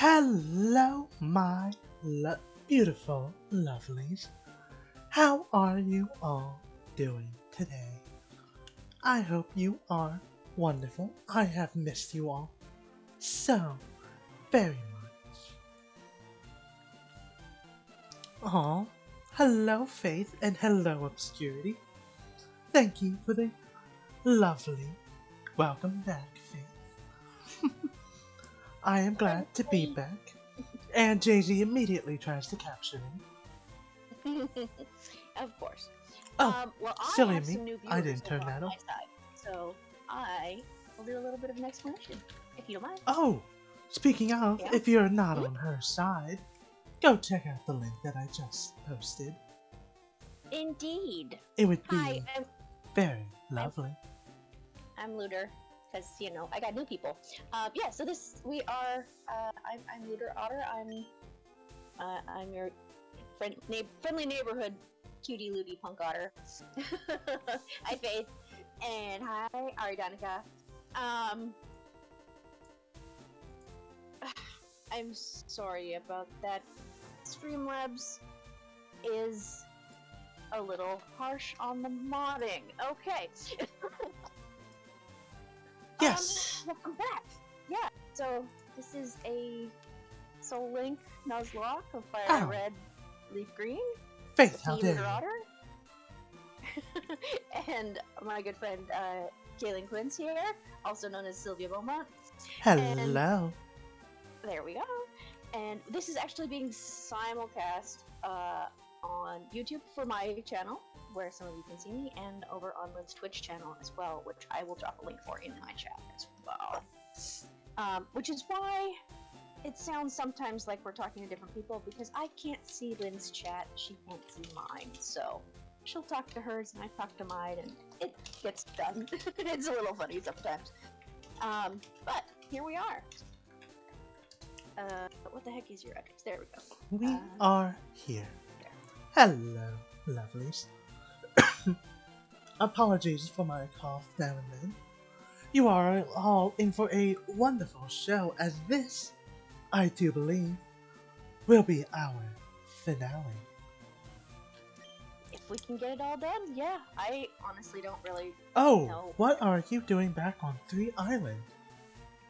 Hello, my beautiful lovelies. How are you all doing today? I hope you are wonderful. I have missed you all so very much. Aw, hello, Faith, and hello, Obscurity. Thank you for the lovely welcome back, Faith. I am glad to be back. And Jay-Z immediately tries to capture me. Of course. Oh, well, I silly have me. some new I viewers didn't turn over on that my on. side, so I will do a little bit of an explanation, if you don't mind. Oh, speaking of, Yeah? if you're not on her side, go check out the link that I just posted. Indeed. It would Hi, be very lovely. I'm Looter, because, you know, I got new people. Yeah, so we are, I'm Looter Otter. I'm your friendly neighborhood cutie looty punk otter. Hi, Faith. And hi, Aridanica. I'm sorry about that. Streamlabs is a little harsh on the modding. Okay. Yes. Welcome back. Yeah. So this is a SoulLink Nuzlocke of Fire Red, Leaf Green. Faith, how dare Looter you? Otter. And my good friend Kaylin Quinn's here, also known as Silvia Beaumont. Hello. And there we go. And this is actually being simulcast on YouTube for my channel, where some of you can see me, and over on Lynn's Twitch channel as well, which I will drop a link for in my chat as well. Which is why it sounds sometimes like we're talking to different people, because I can't see Lynn's chat, she can't see mine, so she'll talk to hers and I talk to mine, and it gets done. It's a little funny sometimes. But here we are. What the heck is your address? There we go. We are here. Hello, lovelies. Apologies for my cough now and then. You are all in for a wonderful show, as this, I do believe, will be our finale. If we can get it all done, yeah. I honestly don't really know. Oh, what are you doing back on 3 Island?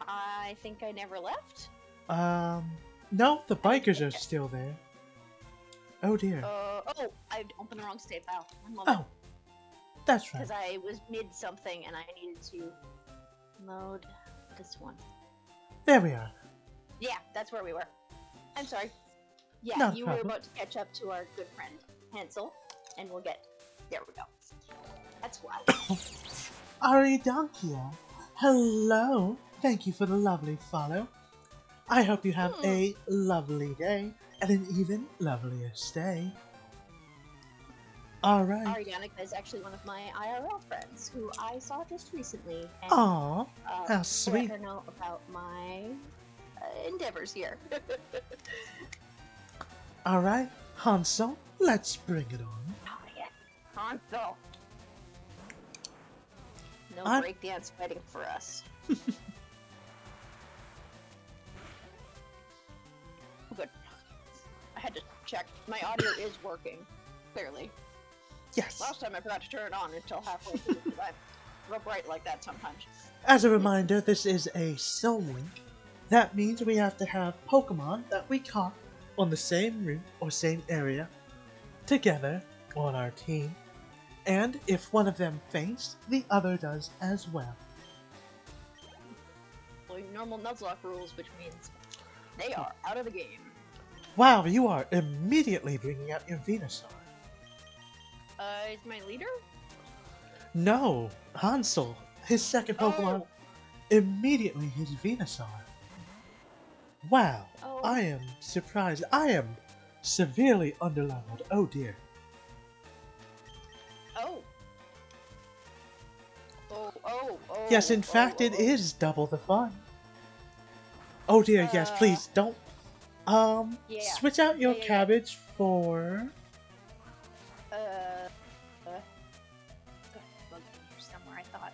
I think I never left. No, the bikers are still there. Oh dear. Oh, I opened the wrong save file. One moment. Oh, that's right. Because I was mid something and I needed to load this one. There we are. Yeah, that's where we were. I'm sorry. Yeah, Not a you were problem. about to catch up to our good friend Hansel, and we'll get. There we go. That's why. Aridankia, hello. Thank you for the lovely follow. I hope you have a lovely day and an even lovelier stay. Alright. Arianica is actually one of my IRL friends who I saw just recently. And, Aww, how sweet. Let her know about my endeavors here. Alright, Hansel, let's bring it on. Oh yeah, Hansel. No breakdance fighting for us. Good. I had to check. My audio is working, clearly. Yes. Last time I forgot to turn it on until halfway through, because I'm real bright like that sometimes. As a reminder, this is a SoulLink. That means we have to have Pokemon that we caught on the same route or same area together on our team. And if one of them faints, the other does as well. Well, normal Nuzlocke rules, which means they are out of the game. Wow, you are immediately bringing out your Venusaur. Is my leader? No, Hansel, his second Pokemon, immediately his Venusaur. Wow, I am surprised. I am severely underleveled. Oh dear. Yes, in fact, it is double the fun. Oh dear, yes, please don't. Switch out your cabbage for. Bug here somewhere, I thought.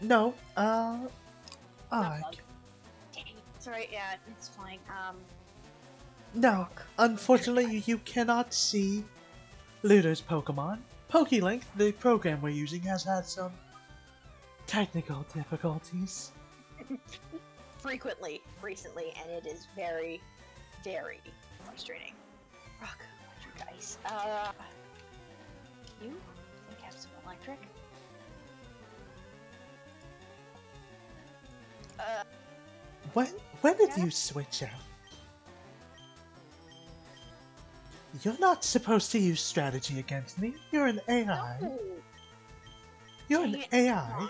No, Not bug. Dang it. It's alright, yeah, it's fine. No, unfortunately, you cannot see Ludo's Pokemon. PokeLink, the program we're using, has had some technical difficulties. Frequently, recently, and it is very, very frustrating. Rock, electric, ice. You think I have some electric? When did you switch out? You're not supposed to use strategy against me. You're an AI. No. You're Dang an it, AI. come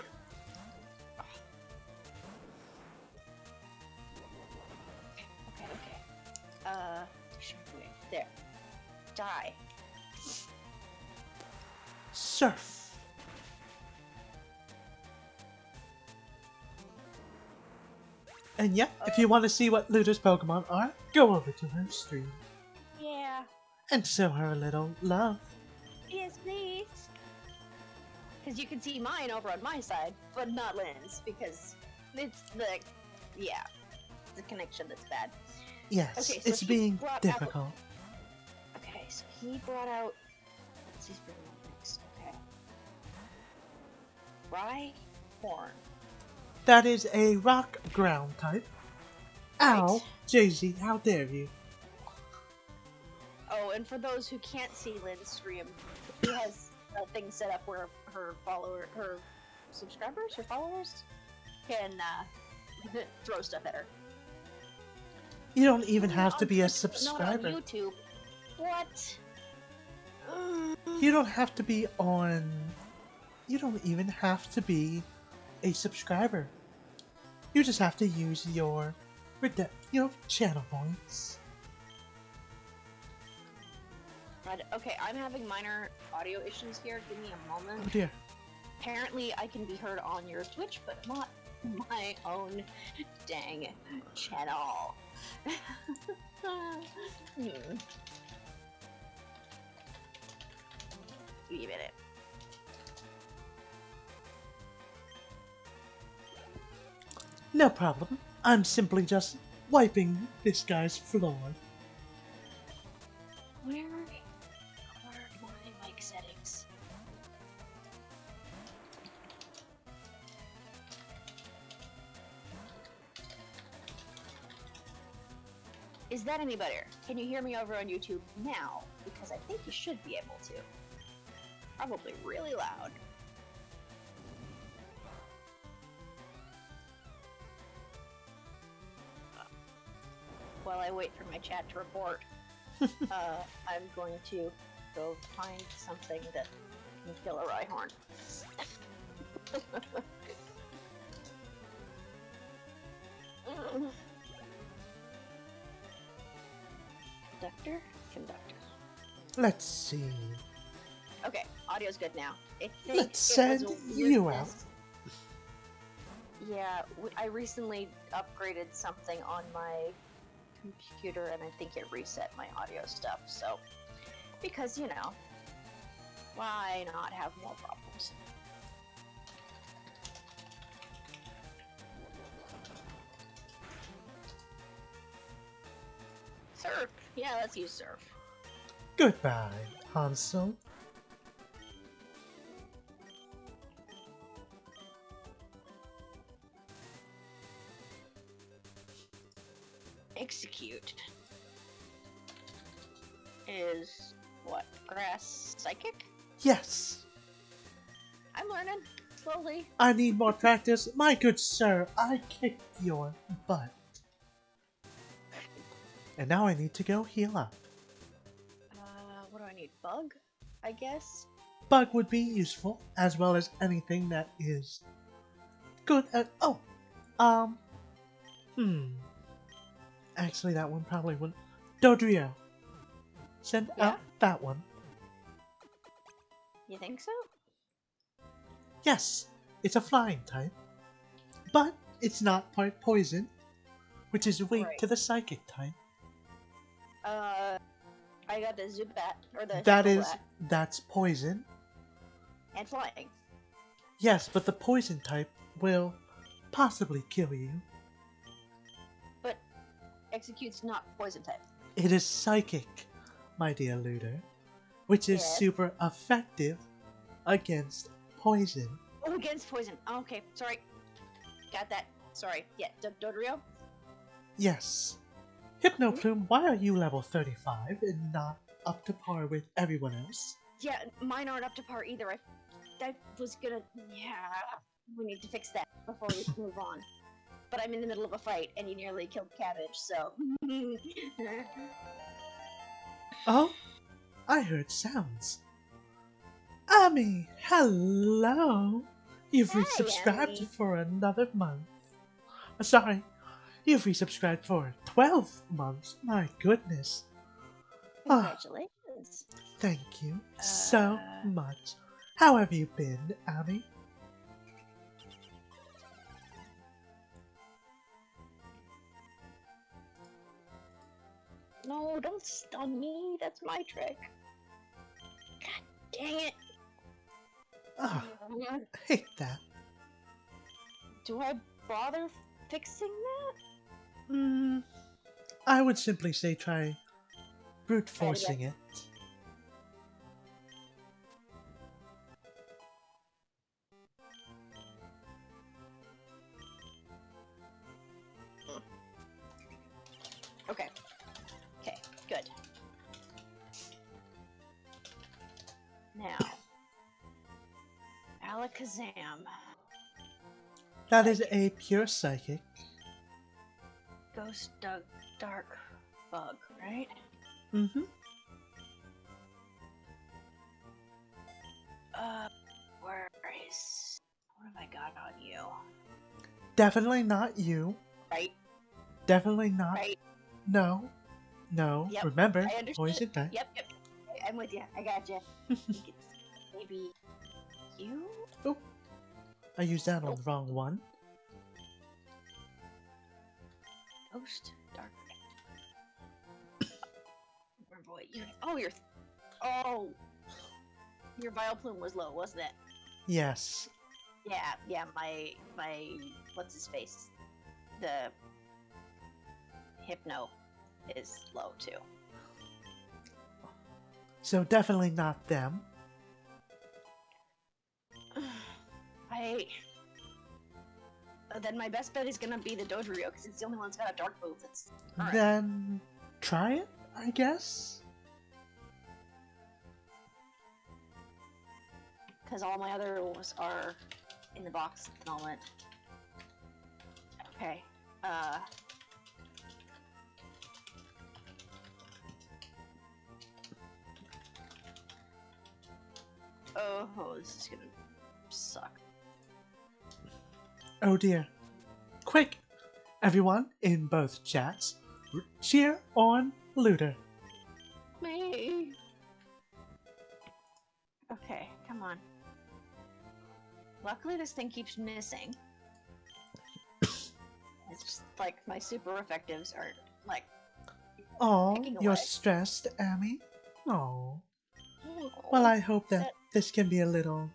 on. Okay. There. Die. Surf. And yeah, if you want to see what Ludo's Pokemon are, go over to her stream. Yeah. And show her a little love. Yes, please. Because you can see mine over on my side, but not Lynn's, because it's the, yeah, the connection that's bad. Yes, Okay, so it's being brought difficult. Okay, so he brought out, what's his bringing out next? Okay. Rhyhorn. That is a rock ground type. Ow, Right. Jay-Z, how dare you? Oh, and for those who can't see Lynn's stream, he has a thing set up where her subscribers, her followers, can throw stuff at her. You don't even have to On be a Twitch, but subscriber. not on YouTube. What? You don't have to be on... You don't even have to be a subscriber. You just have to use your channel points. Okay, I'm having minor audio issues here. Give me a moment. Oh dear. Apparently, I can be heard on your Twitch, but not my own dang channel. Give me a minute. No problem. I'm simply just wiping this guy's floor. Where are my mic settings? Is that any better? Can you hear me over on YouTube now? Because I think you should be able to. Probably really loud. While I wait for my chat to report, I'm going to go find something that can kill a Rhyhorn. Conductor. Let's see. Okay, audio's good now. I think Let's send you out. Yeah, I recently upgraded something on my computer and I think it reset my audio stuff, so... Because, you know, why not have more problems? Surf! Yeah, let's use Surf. Goodbye, Hansel. Execute is what? Grass psychic? Yes. I'm learning slowly. I need more practice. My good sir, I kicked your butt. And now I need to go heal up. What do I need? Bug? I guess? Bug would be useful, as well as anything that is good at... Oh! Actually, that one probably wouldn't... Dodrio. Send out that one. You think so? Yes, it's a flying type. But it's not part poison, which is weak to the psychic type. I got the Zubat, or the That's poison. And flying. Yes, but the poison type will possibly kill you. But executes not poison type. It is psychic, my dear Looter, which is Yes. super effective against poison. Oh, against poison. Oh, okay, sorry. Got that. Sorry. Yeah, Dodrio? Yes. Hypnoplume, why are you level 35 and not up to par with everyone else? Yeah, mine aren't up to par either. I was gonna... Yeah, we need to fix that before we move on. But I'm in the middle of a fight, and you nearly killed Cabbage, so... Oh, I heard sounds. Ami, hello. You've Hi, resubscribed Ami. for another month. Sorry, you've resubscribed for 12 months. My goodness. Congratulations. Thank you so much. How have you been, Ami? No, don't stun me. That's my trick. God dang it. Ah, I hate that. Do I bother fixing that? I would simply say try brute Try it again. forcing it. Okay. Okay, good. Now, Alakazam. That is a pure psychic. Ghost Dark Bug, right? Mm-hmm. Where is... What have I got on you? Definitely not you. Right, Definitely not. right. No. No. Yep, Remember, I understood. poison type. Yep. I'm with you. I got you. I think it's maybe you? Oh, I used that on the wrong one. Ghost Dark. Remember what you... Oh, your... Oh! Your Vileplume was low, wasn't it? Yes. Yeah, my... What's his face? The... Hypno is low, too. So definitely not them. Then my best bet is gonna be the Dodrio, because it's the only one that's got a dark move that's current. Then try it, I guess. Because all my others are in the box at the moment. Okay, Oh, this is gonna suck. Oh dear. Quick, everyone in both chats, cheer on Looter. Me. Okay, come on. Luckily, this thing keeps missing. It's just like my super effectives are like. Oh, Picking you're away. stressed, Amy? Oh. Well, I hope that this can be a little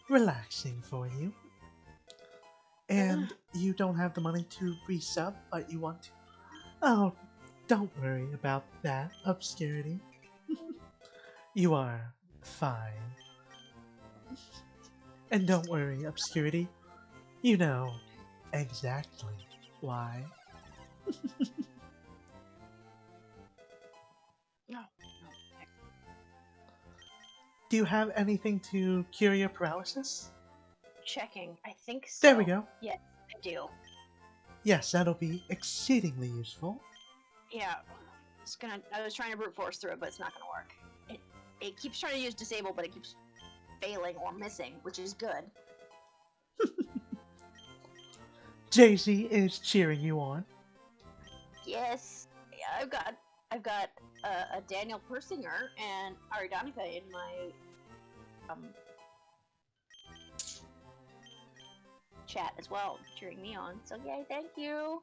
relaxing for you. And you don't have the money to resub, but you want to. Oh, don't worry about that, Obscurity. You are fine. And don't worry, Obscurity. You know exactly why. No. Do you have anything to cure your paralysis? Checking. I think so. There we go. Yes, I do. Yes, that'll be exceedingly useful. Yeah. I was trying to brute force through it, but it's not gonna work. It keeps trying to use disable, but it keeps failing or missing, which is good. Jay-Z is cheering you on. Yes. Yeah, I've got a Daniel Persinger and Aridanica in my chat as well, cheering me on. So yay, thank you.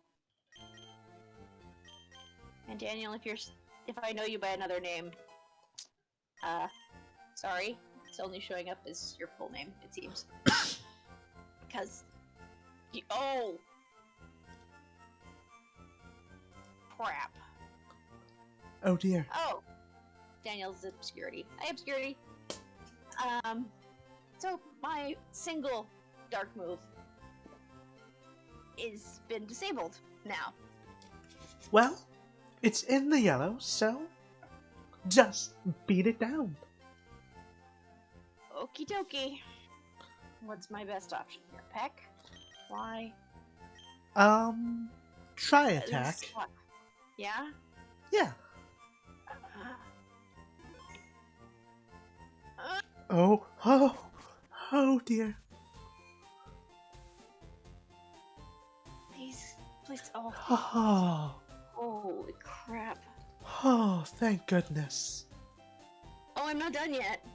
And Daniel, if I know you by another name, sorry, it's only showing up as your full name, it seems. Because oh, crap. Oh dear. Oh, Daniel's obscurity. Hi, obscurity. So my single dark move is been disabled now. Well, it's in the yellow, so just beat it down. Okie dokie. What's my best option here? Peck? Fly? Try attack. Yeah? Yeah. Oh dear. Please, oh. Oh, Holy crap. oh, thank goodness. Oh, I'm not done yet.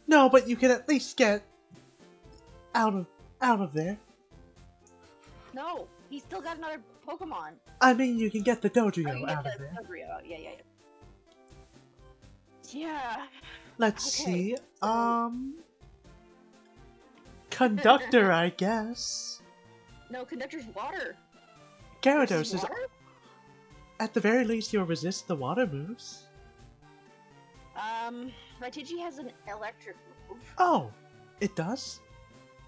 No, but you can at least get out of there. No, he's still got another Pokemon. I mean, you can get the Oh, Dodrio you out get of there. Dodrio. Yeah. Yeah. Let's Okay, see. so- Conductor, I guess. No, Conductor's water. Gyarados Versus is, water? at the very least, you'll resist the water moves. Raitiji has an electric move. Oh, it does?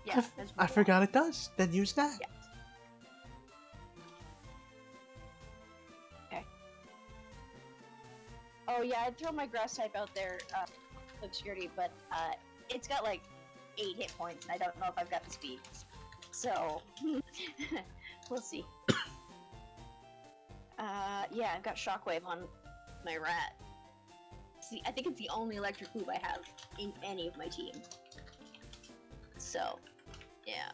Yeah, I forgot it does. Then use that. Yeah. Okay. Oh yeah, I'd throw my grass type out there, obscurity, but it's got like 8 hit points, and I don't know if I've got the speed. So we'll see. Yeah, I've got Shockwave on my rat. See, I think it's the only electric move I have in any of my team. So, yeah.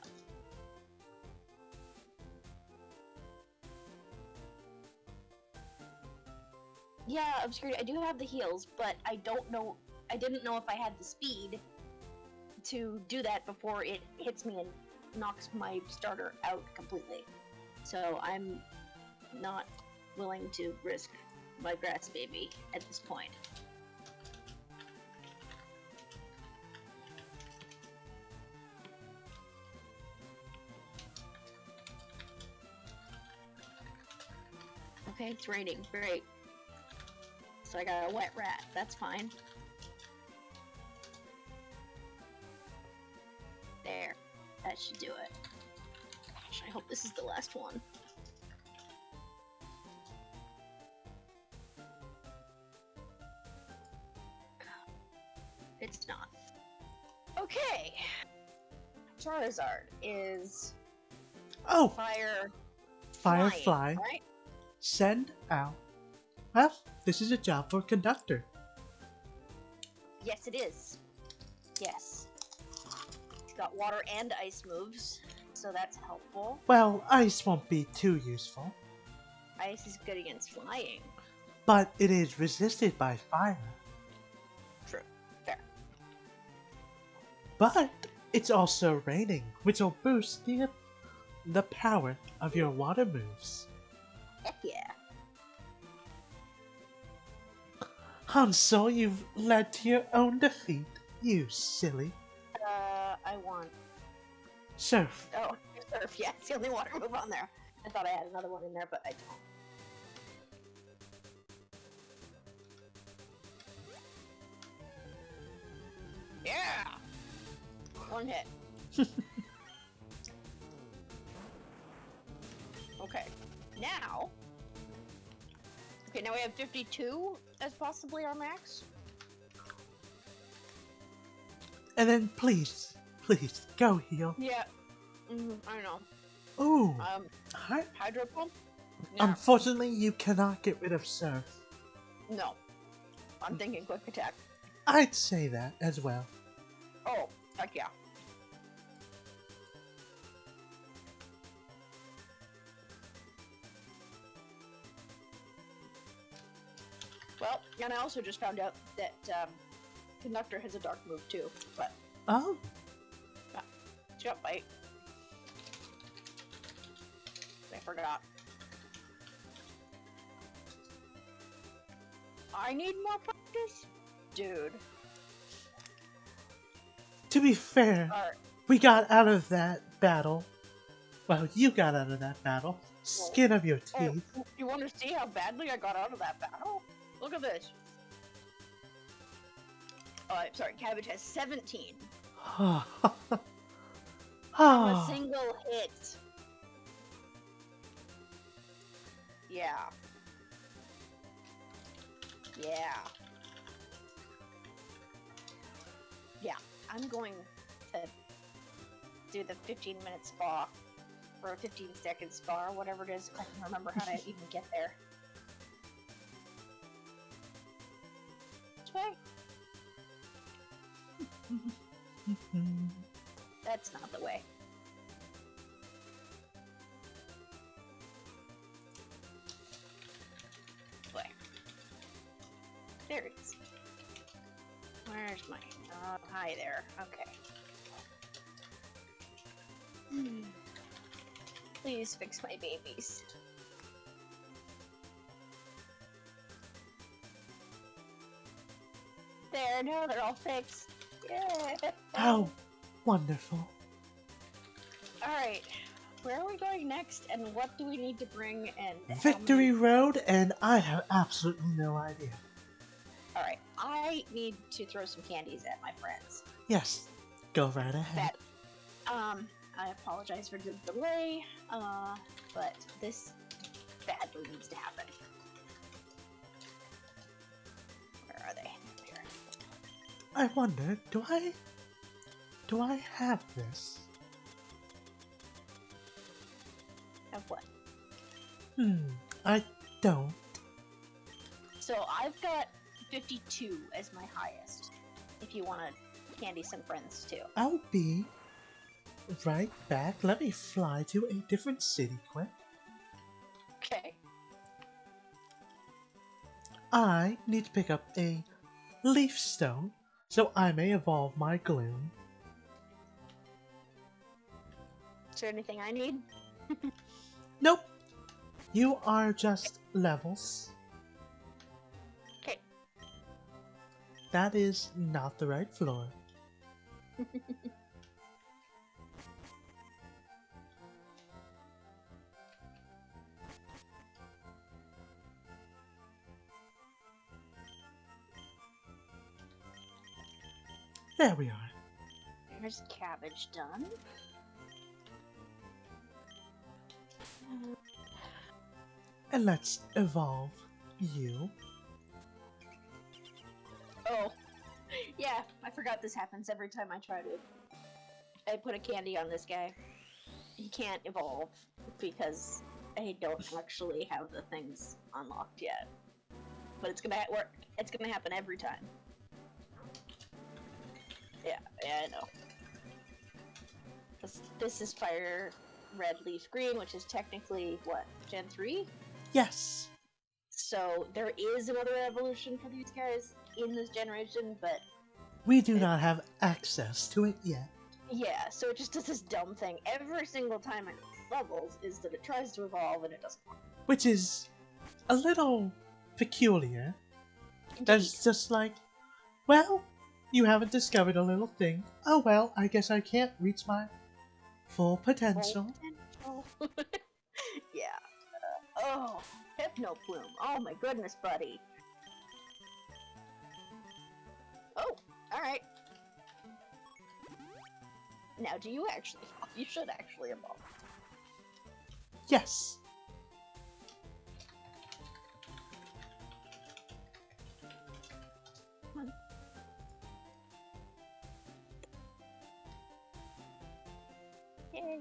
Yeah, obscurity. I do have the heals, but I don't know. I didn't know if I had the speed to do that before it hits me and knocks my starter out completely. So I'm not willing to risk my grass baby at this point. Okay, it's raining. Great. So I got a wet rat. That's fine. There. That should do it. Gosh, I hope this is the last one. It's not. Okay. Charizard is Oh, fire Firefly. flying, right? Send out. Well, this is a job for Conductor. Yes, it is. Yes. It's got water and ice moves, so that's helpful. Well, ice won't be too useful, Ice is good against flying. but it is resisted by fire. True. Fair. But it's also raining, which will boost the power of your water moves. Heck yeah. Hansel, you've led to your own defeat, you silly. I want... Surf. Oh, surf, yeah, it's the only water move on there. I thought I had another one in there, but I don't. Yeah! One hit. Okay, now... Okay, now we have 52 as possibly our max. And then please, go heal. Yeah, I know. Ooh. Hydro Pump? Yeah. Unfortunately, you cannot get rid of Surf. No. I'm thinking Quick Attack. I'd say that as well. Oh, heck yeah. Well, and I also just found out that Conductor has a dark move too, but Oh, jump bite. I forgot. I need more practice? Dude. to be fair, Alright. we got out of that battle Well, you got out of that battle. Skin of your Oh, teeth. you want to see how badly I got out of that battle? Look at this. Oh, I'm sorry. Cabbage has 17 from a single hit. Yeah. Yeah. Yeah. I'm going to do the 15-minute spa. Or a 15-second spa, or whatever it is. I can remember how to even get there. Which way? That's not the way. Way. There it is. Where's my... Oh, hi there. Okay. Please fix my babies. There, now they're all fixed. Yeah. How wonderful. Alright, where are we going next, and what do we need to bring, and Victory Road, and I have absolutely no idea. Alright, I need to throw some candies at my friends. Yes, go right ahead. I apologize for the delay, but this badly needs to happen. Where are they? Here. I wonder, do I have this? Of what? I don't. So I've got 52 as my highest. If you want to candy some friends too. I'll be right back. Let me fly to a different city quick. Okay. I need to pick up a leaf stone so I may evolve my gloom. Is there anything I need? Nope. You are just levels. Okay. That is not the right floor. There we are. There's cabbage done. And let's evolve you. Oh, yeah, I forgot this happens every time I try to... I put a candy on this guy. He can't evolve because I don't actually have the things unlocked yet. But it's gonna work. It's gonna happen every time. Yeah, I know. This is fire red leaf green, which is technically, what, Gen 3? Yes. So there is another evolution for these guys in this generation, but... We do not have access to it yet. Yeah, so it just does this dumb thing every single time it levels, is that it tries to evolve and it doesn't work. Which is a little peculiar. That's just like, well, you haven't discovered a little thing. Oh well, I guess I can't reach my full potential. Yeah. Oh, Hypno Plume. Oh my goodness, buddy. Oh, alright. Now, do you actually... You should actually evolve. Yes. Come on. Yay.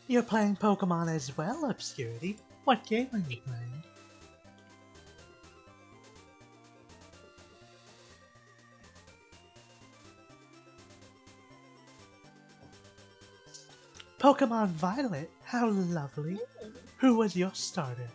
You're playing Pokemon as well, Obscurity. What game are you playing? Pokemon Violet, how lovely. Who was your starter?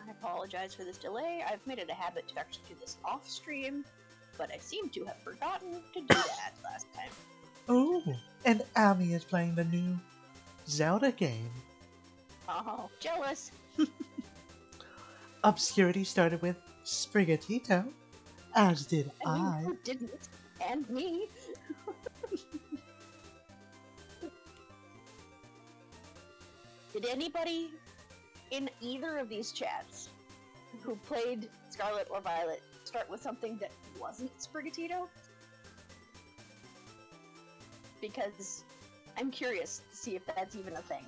I apologize for this delay. I've made it a habit to actually do this off stream, but I seem to have forgotten to do that last time. Ooh, and Ami is playing the new Zelda game. Oh, jealous. Obscurity started with Sprigatito, as did I. You didn't. And me. Did anybody in either of these chats who played Scarlet or Violet start with something that wasn't Sprigatito? Because I'm curious to see if that's even a thing.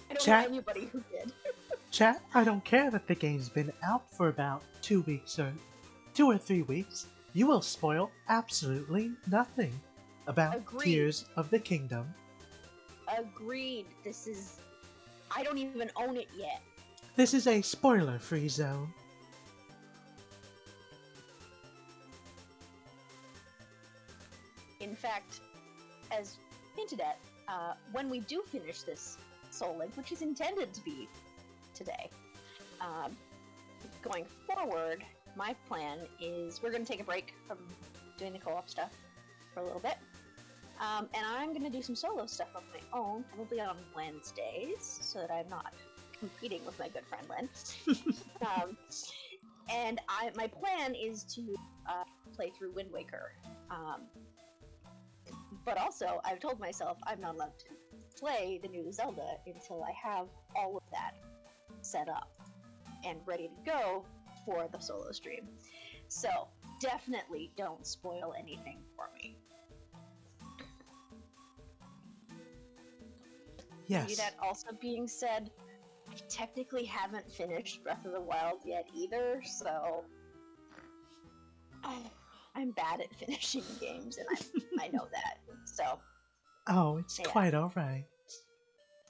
I don't know anybody who did. Chat, I don't care that the game's been out for about 2 weeks or 2 or 3 weeks. You will spoil absolutely nothing about Agreed. Tears of the Kingdom. Agreed. This is... I don't even own it yet. This is a spoiler-free zone. In fact, as hinted at, when we do finish this SoulLink, which is intended to be today, going forward, my plan is we're going to take a break from doing the co-op stuff for a little bit, and I'm going to do some solo stuff of my own, probably on Wednesdays, so that I'm not competing with my good friend Lynn. And my plan is to play through Wind Waker. But also, I've told myself I'm not allowed to play the new Zelda until I have all of that set up and ready to go for the solo stream. So, definitely don't spoil anything for me. Yes. That also being said, I technically haven't finished Breath of the Wild yet either, so... I'm bad at finishing games, and I know that, so... Oh, it's quite alright.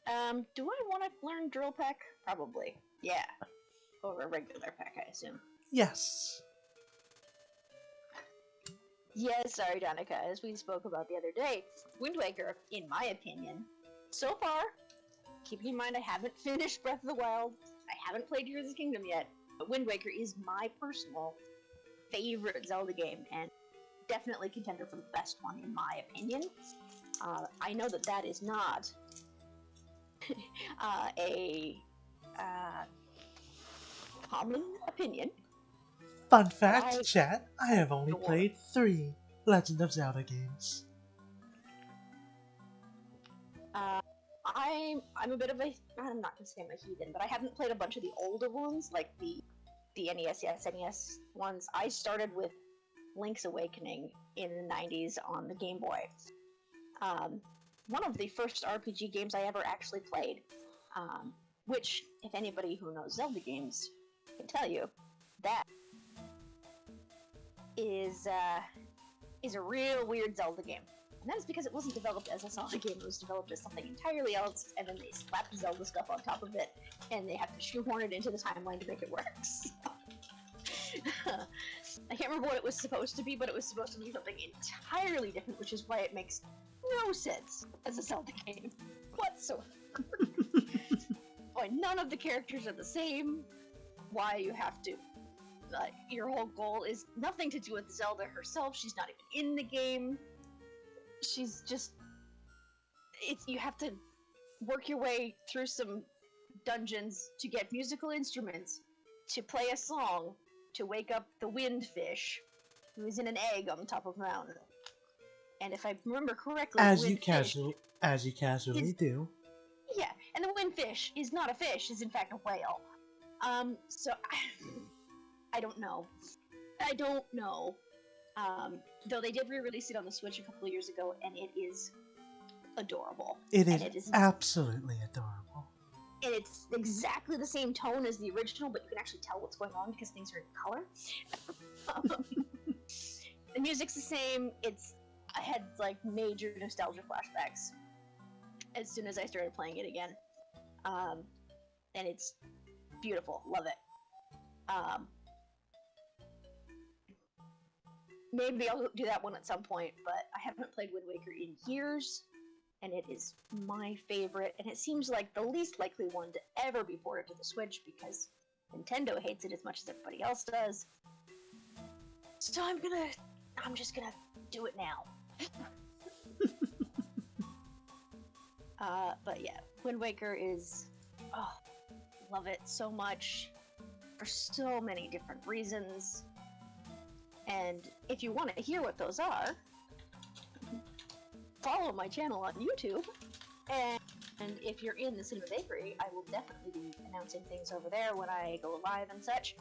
Do I want to learn Drill Peck? Probably. Yeah. Over regular Peck, I assume. Yes. Yes, sorry, Danica, as we spoke about the other day, Wind Waker, in my opinion, so far, keeping in mind I haven't finished Breath of the Wild, I haven't played Tears of the Kingdom yet, but Wind Waker is my personal favorite Zelda game, and definitely contender for the best one, in my opinion. I know that that is not a common opinion. Fun fact, chat, I have only played 3 Legend of Zelda games. I'm a bit of a... I'm not going to say I'm a heathen, but I haven't played a bunch of the older ones, like the NES, SNES ones. I started with Link's Awakening in the 90s on the Game Boy. One of the first RPG games I ever actually played, which, if anybody who knows Zelda games can tell you, that is a real weird Zelda game. And that is because it wasn't developed as a Zelda game, it was developed as something entirely else, and then they slapped Zelda stuff on top of it, and they have to shoehorn it into the timeline to make it work. I can't remember what it was supposed to be, but it was supposed to be something entirely different, which is why it makes no sense as a Zelda game whatsoever. Why none of the characters are the same, why you have to, your whole goal is nothing to do with Zelda herself, she's not even in the game. She's just... you have to work your way through some dungeons to get musical instruments, to play a song, to wake up the windfish, who is in an egg on the top of a mountain. And if I remember correctly, As you casually do. Yeah, and the windfish is not a fish; is in fact a whale. So I don't know. I don't know. Though they did re-release it on the Switch a couple of years ago, and it is adorable. It is absolutely adorable. And it's exactly the same tone as the original, but you can actually tell what's going on because things are in color. The music's the same. I had like major nostalgia flashbacks as soon as I started playing it again. And it's beautiful. Love it. Maybe I'll do that one at some point, but I haven't played Wind Waker in years, and it is my favorite, and it seems like the least likely one to ever be ported to the Switch because Nintendo hates it as much as everybody else does. So I'm just gonna do it now. But yeah, Wind Waker is, love it so much for so many different reasons. And if you want to hear what those are, follow my channel on YouTube. And if you're in the Cinema Bakery, I will definitely be announcing things over there when I go live and such.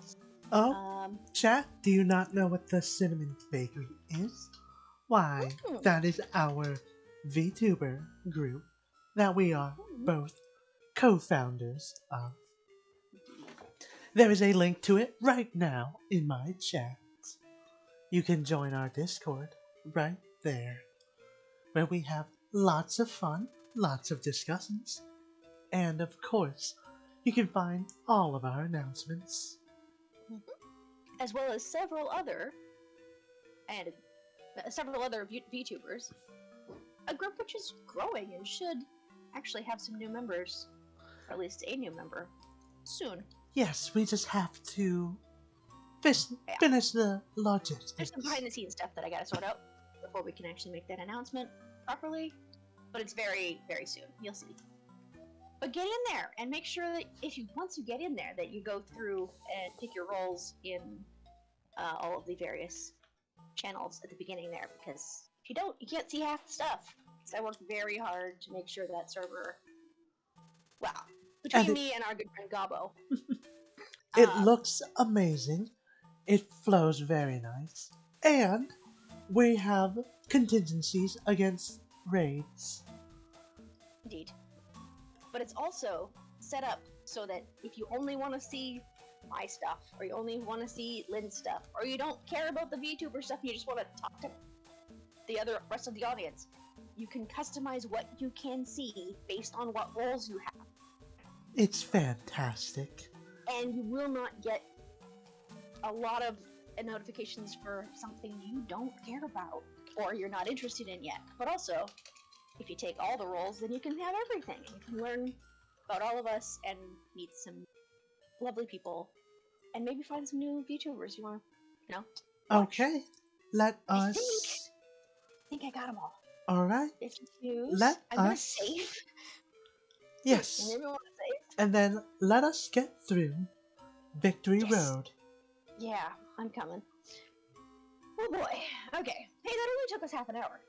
Chat, do you not know what the Cinnamon Bakery is? Why, that is our VTuber group that we are both co-founders of. There is a link to it right now in my chat. You can join our Discord right there, where we have lots of fun, lots of discussions, and of course, you can find all of our announcements. As well as several other VTubers, a group which is growing and should actually have some new members, or at least a new member, soon. Yes, we just have to finish the logistics. There's some behind the scenes stuff that I gotta sort out before we can actually make that announcement properly, but it's very, very soon. You'll see. But get in there and make sure that once you get in there, that you go through and pick your roles in all of the various channels at the beginning there, because if you don't, you can't see half the stuff. So I worked very hard to make sure that server, between me and our good friend Gabo. It looks amazing. It flows very nice. And we have contingencies against raids. Indeed. But it's also set up so that if you only want to see my stuff, or you only want to see Lynn's stuff, or you don't care about the VTuber stuff and you just want to talk to the rest of the audience, you can customize what you can see based on what roles you have. It's fantastic. And you will not get a lot of notifications for something you don't care about or you're not interested in yet. But also, if you take all the roles, then you can have everything. You can learn about all of us and meet some lovely people and maybe find some new VTubers you want to, watch. Okay, let us... I think I got them all. Alright. If you choose, I'm going to save. Yes. And then let us get through Victory Road. Yeah, I'm coming. Oh boy. Okay. Hey, that only took us half an hour.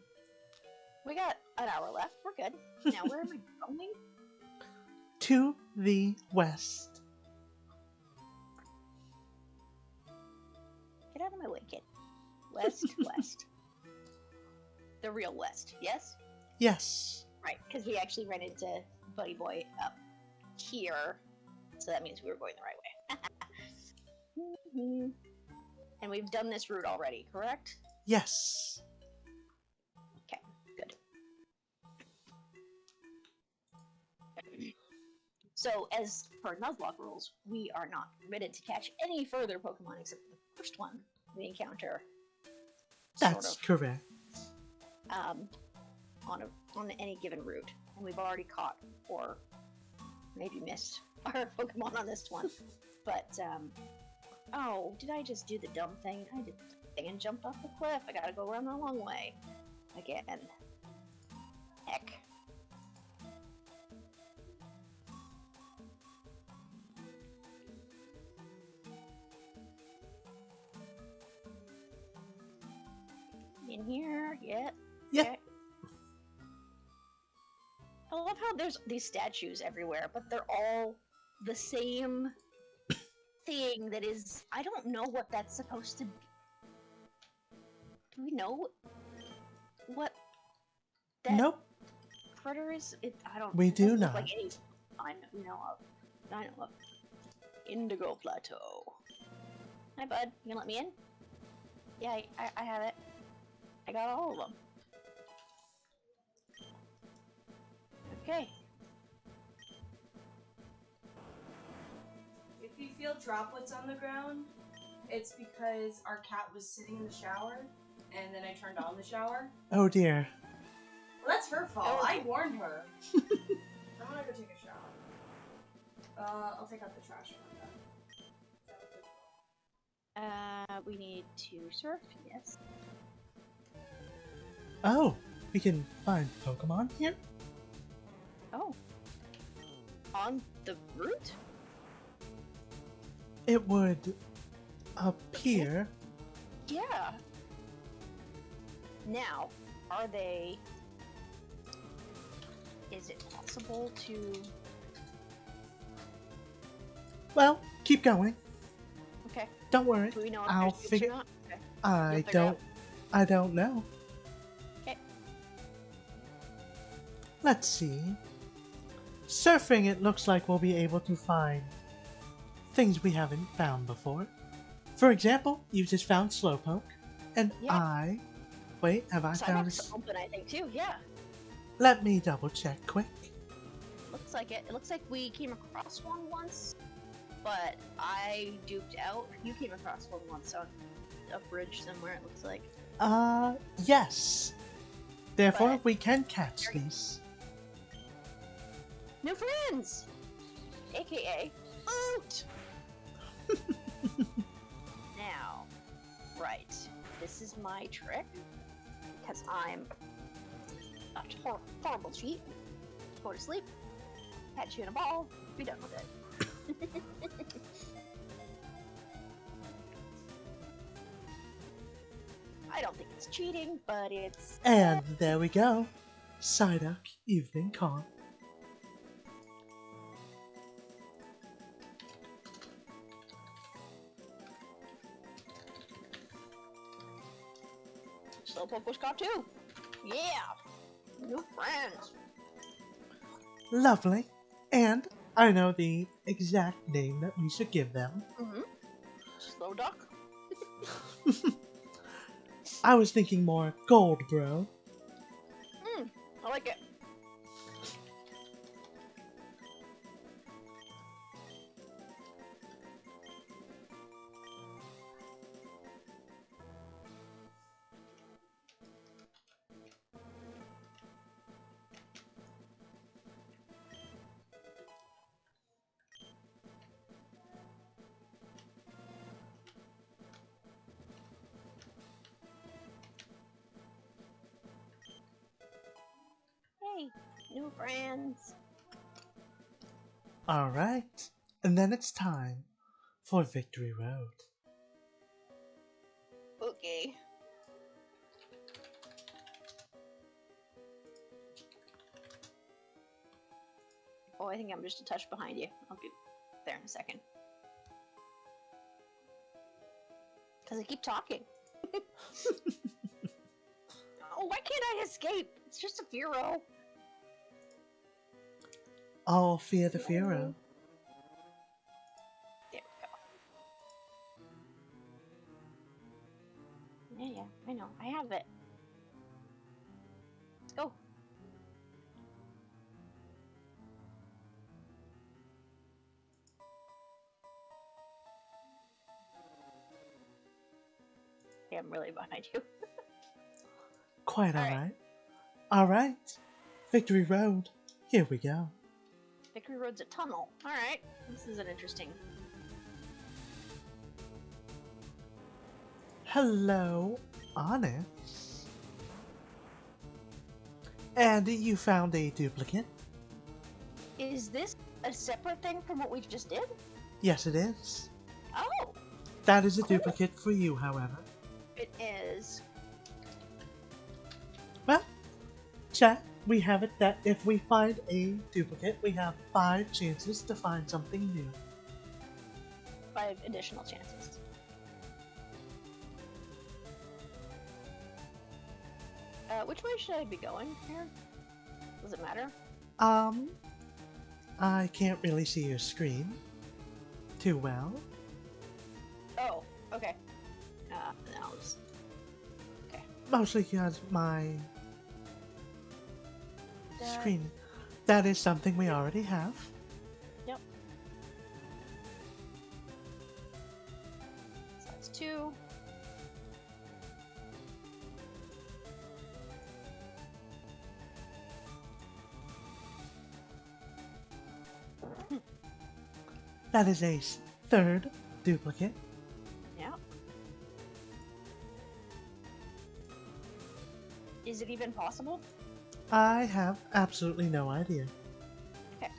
We got an hour left. We're good. Now, where am I going? To the west. Get out of my way, kid. West, west. The real west, yes? Yes. Right, because we actually ran into Buddy Boy up here, so that means we were going the right way. And we've done this route already, correct? Yes. Okay, good. So, as per Nuzlocke rules, we are not permitted to catch any further Pokemon except for the first one we encounter. That's correct. On any given route, and we've already caught or maybe missed our Pokemon on this one. But oh, did I just do the dumb thing? I did the dumb thing and jumped off the cliff. I gotta go around the long way again. Heck. In here, yeah. Yeah. Okay. I love how there's these statues everywhere, but they're all the same thing that is... I don't know what that's supposed to be. Do we know what that Nope. critter is? I don't... We it do doesn't look not. like any I know of. Indigo Plateau. Hi, bud. You gonna let me in? Yeah, I have it. I got all of them. Okay. If you feel droplets on the ground, it's because our cat was sitting in the shower, and then I turned on the shower. Oh dear. Well, that's her fault. Oh. I warned her. I'm gonna go take a shower. I'll take out the trash from that. We need to surf, yes. Oh, we can find Pokemon here? Oh. On the route? It would appear. Yeah. Now, are they... Is it possible to... Well, keep going. Okay. Don't worry. Do we know if I'll there's groups figure. or not? Okay. I You'll figure it don't. I don't know. Okay. Let's see. Surfing, it looks like we'll be able to find things we haven't found before. For example, you just found Slowpoke, and Yeah. Wait, have I found? Sidewalk's open, I think, too. Yeah. Let me double check quick. Looks like it. It looks like we came across one once, but I duped out. You came across one once on a bridge somewhere, it looks like. Yes. Therefore, But- we can catch these. New friends! AKA Oot! Now, right. This is my trick. Because I'm a horrible cheat. Go to sleep, catch you in a ball, be done with it. I don't think it's cheating, but it's... And there we go. Psyduck Evening Con. Slowpoke was caught too. Yeah! New friends. Lovely. And I know the exact name that we should give them. Mm-hmm. Slow duck. I was thinking more Gold Bro. I like it. Hey, new friends. Alright. And then it's time for Victory Road. Okay. Oh, I think I'm just a touch behind you. I'll be there in a second. Because I keep talking. Oh, why can't I escape? It's just a Furo. All fear the Furo. There we go. Yeah, I know. I have it. Let's go. Okay, I'm really behind you. Quite Alright. alright. Alright. Victory Road. Here we go. Victory Road's a tunnel. Alright. This is an interesting... Hello, Onyx. And you found a duplicate? Is this a separate thing from what we just did? Yes, it is. Oh! That is a Cool. duplicate for you, however. It is. chat, we have it that if we find a duplicate, we have 5 chances to find something new. 5 additional chances. Which way should I be going here? Does it matter? I can't really see your screen too well. Oh, okay. Now it's... Okay. Mostly because my That- screen. That is something we already have. Yep. So that's 2. That is a 3rd duplicate. Yeah. Is it even possible? I have absolutely no idea. Okay.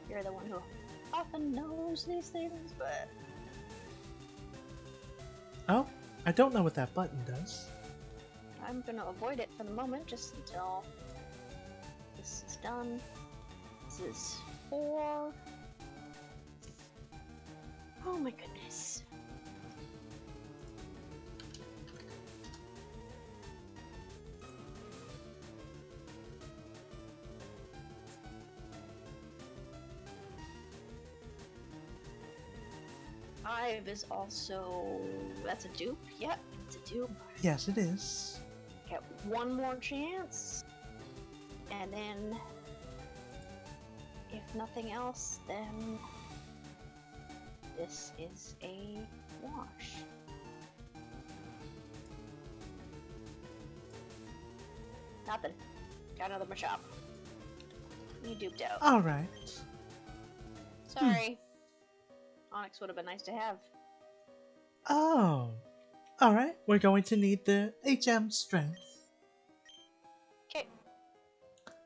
You're the one who often knows these things, but... Oh, I don't know what that button does. I'm gonna avoid it for the moment, just until this is done. This is 4. Oh my goodness. Five is also... That's a dupe? Yep, it's a dupe. Yes, it is. Get one more chance. And then... If nothing else, then... This is a wash. Nothing. Got another Machop. You duped out. Alright. Sorry. Onyx would have been nice to have. Oh. Alright, we're going to need the HM strength. Okay.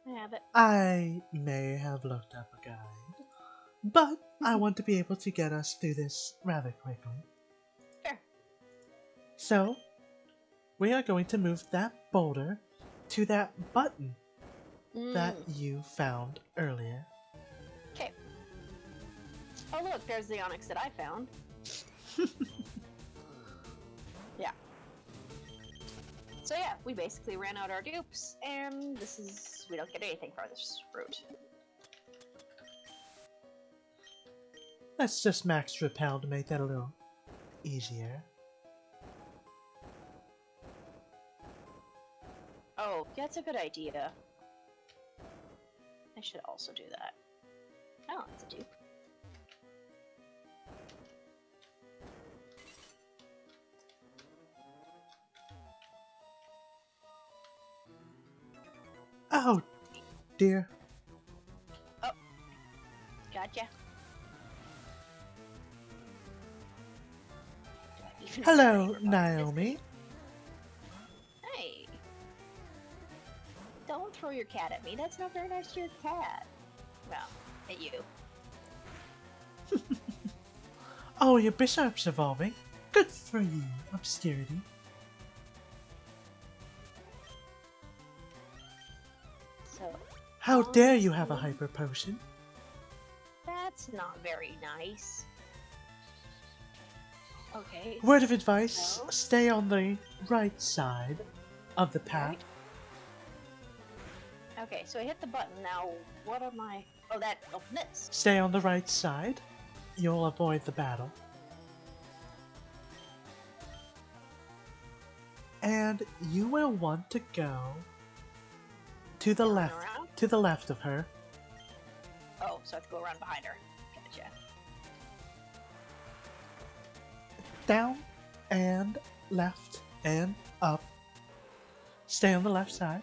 I have it. I may have looked up a guide, but I want to be able to get us through this rather quickly. Fair. So, we are going to move that boulder to that button that you found earlier. Okay. Oh look, there's the Onyx that I found. Yeah. So yeah, we basically ran out our dupes, and this is... we don't get anything for this route. Let's just max repel to make that a little easier. Oh, that's a good idea. I should also do that. Oh, it's a dupe. Oh, dear. Oh. Gotcha. Do I even have Hello, anything about Naomi. this? Hey. Don't throw your cat at me. That's not very nice to your cat. Well, at you. Oh, your bishop's evolving. Good for you, Obscurity. So, How dare you have a hyper potion? that's not very nice. Okay. Word of advice, so- stay on the right side of the path. Okay, so I hit the button. Now, what am I... Oh, that opened this. Stay on the right side. You'll avoid the battle. And you will want to go to the Turn left, around? to the left of her. Oh, so I have to go around behind her. Gotcha. Down and left and up. Stay on the left side.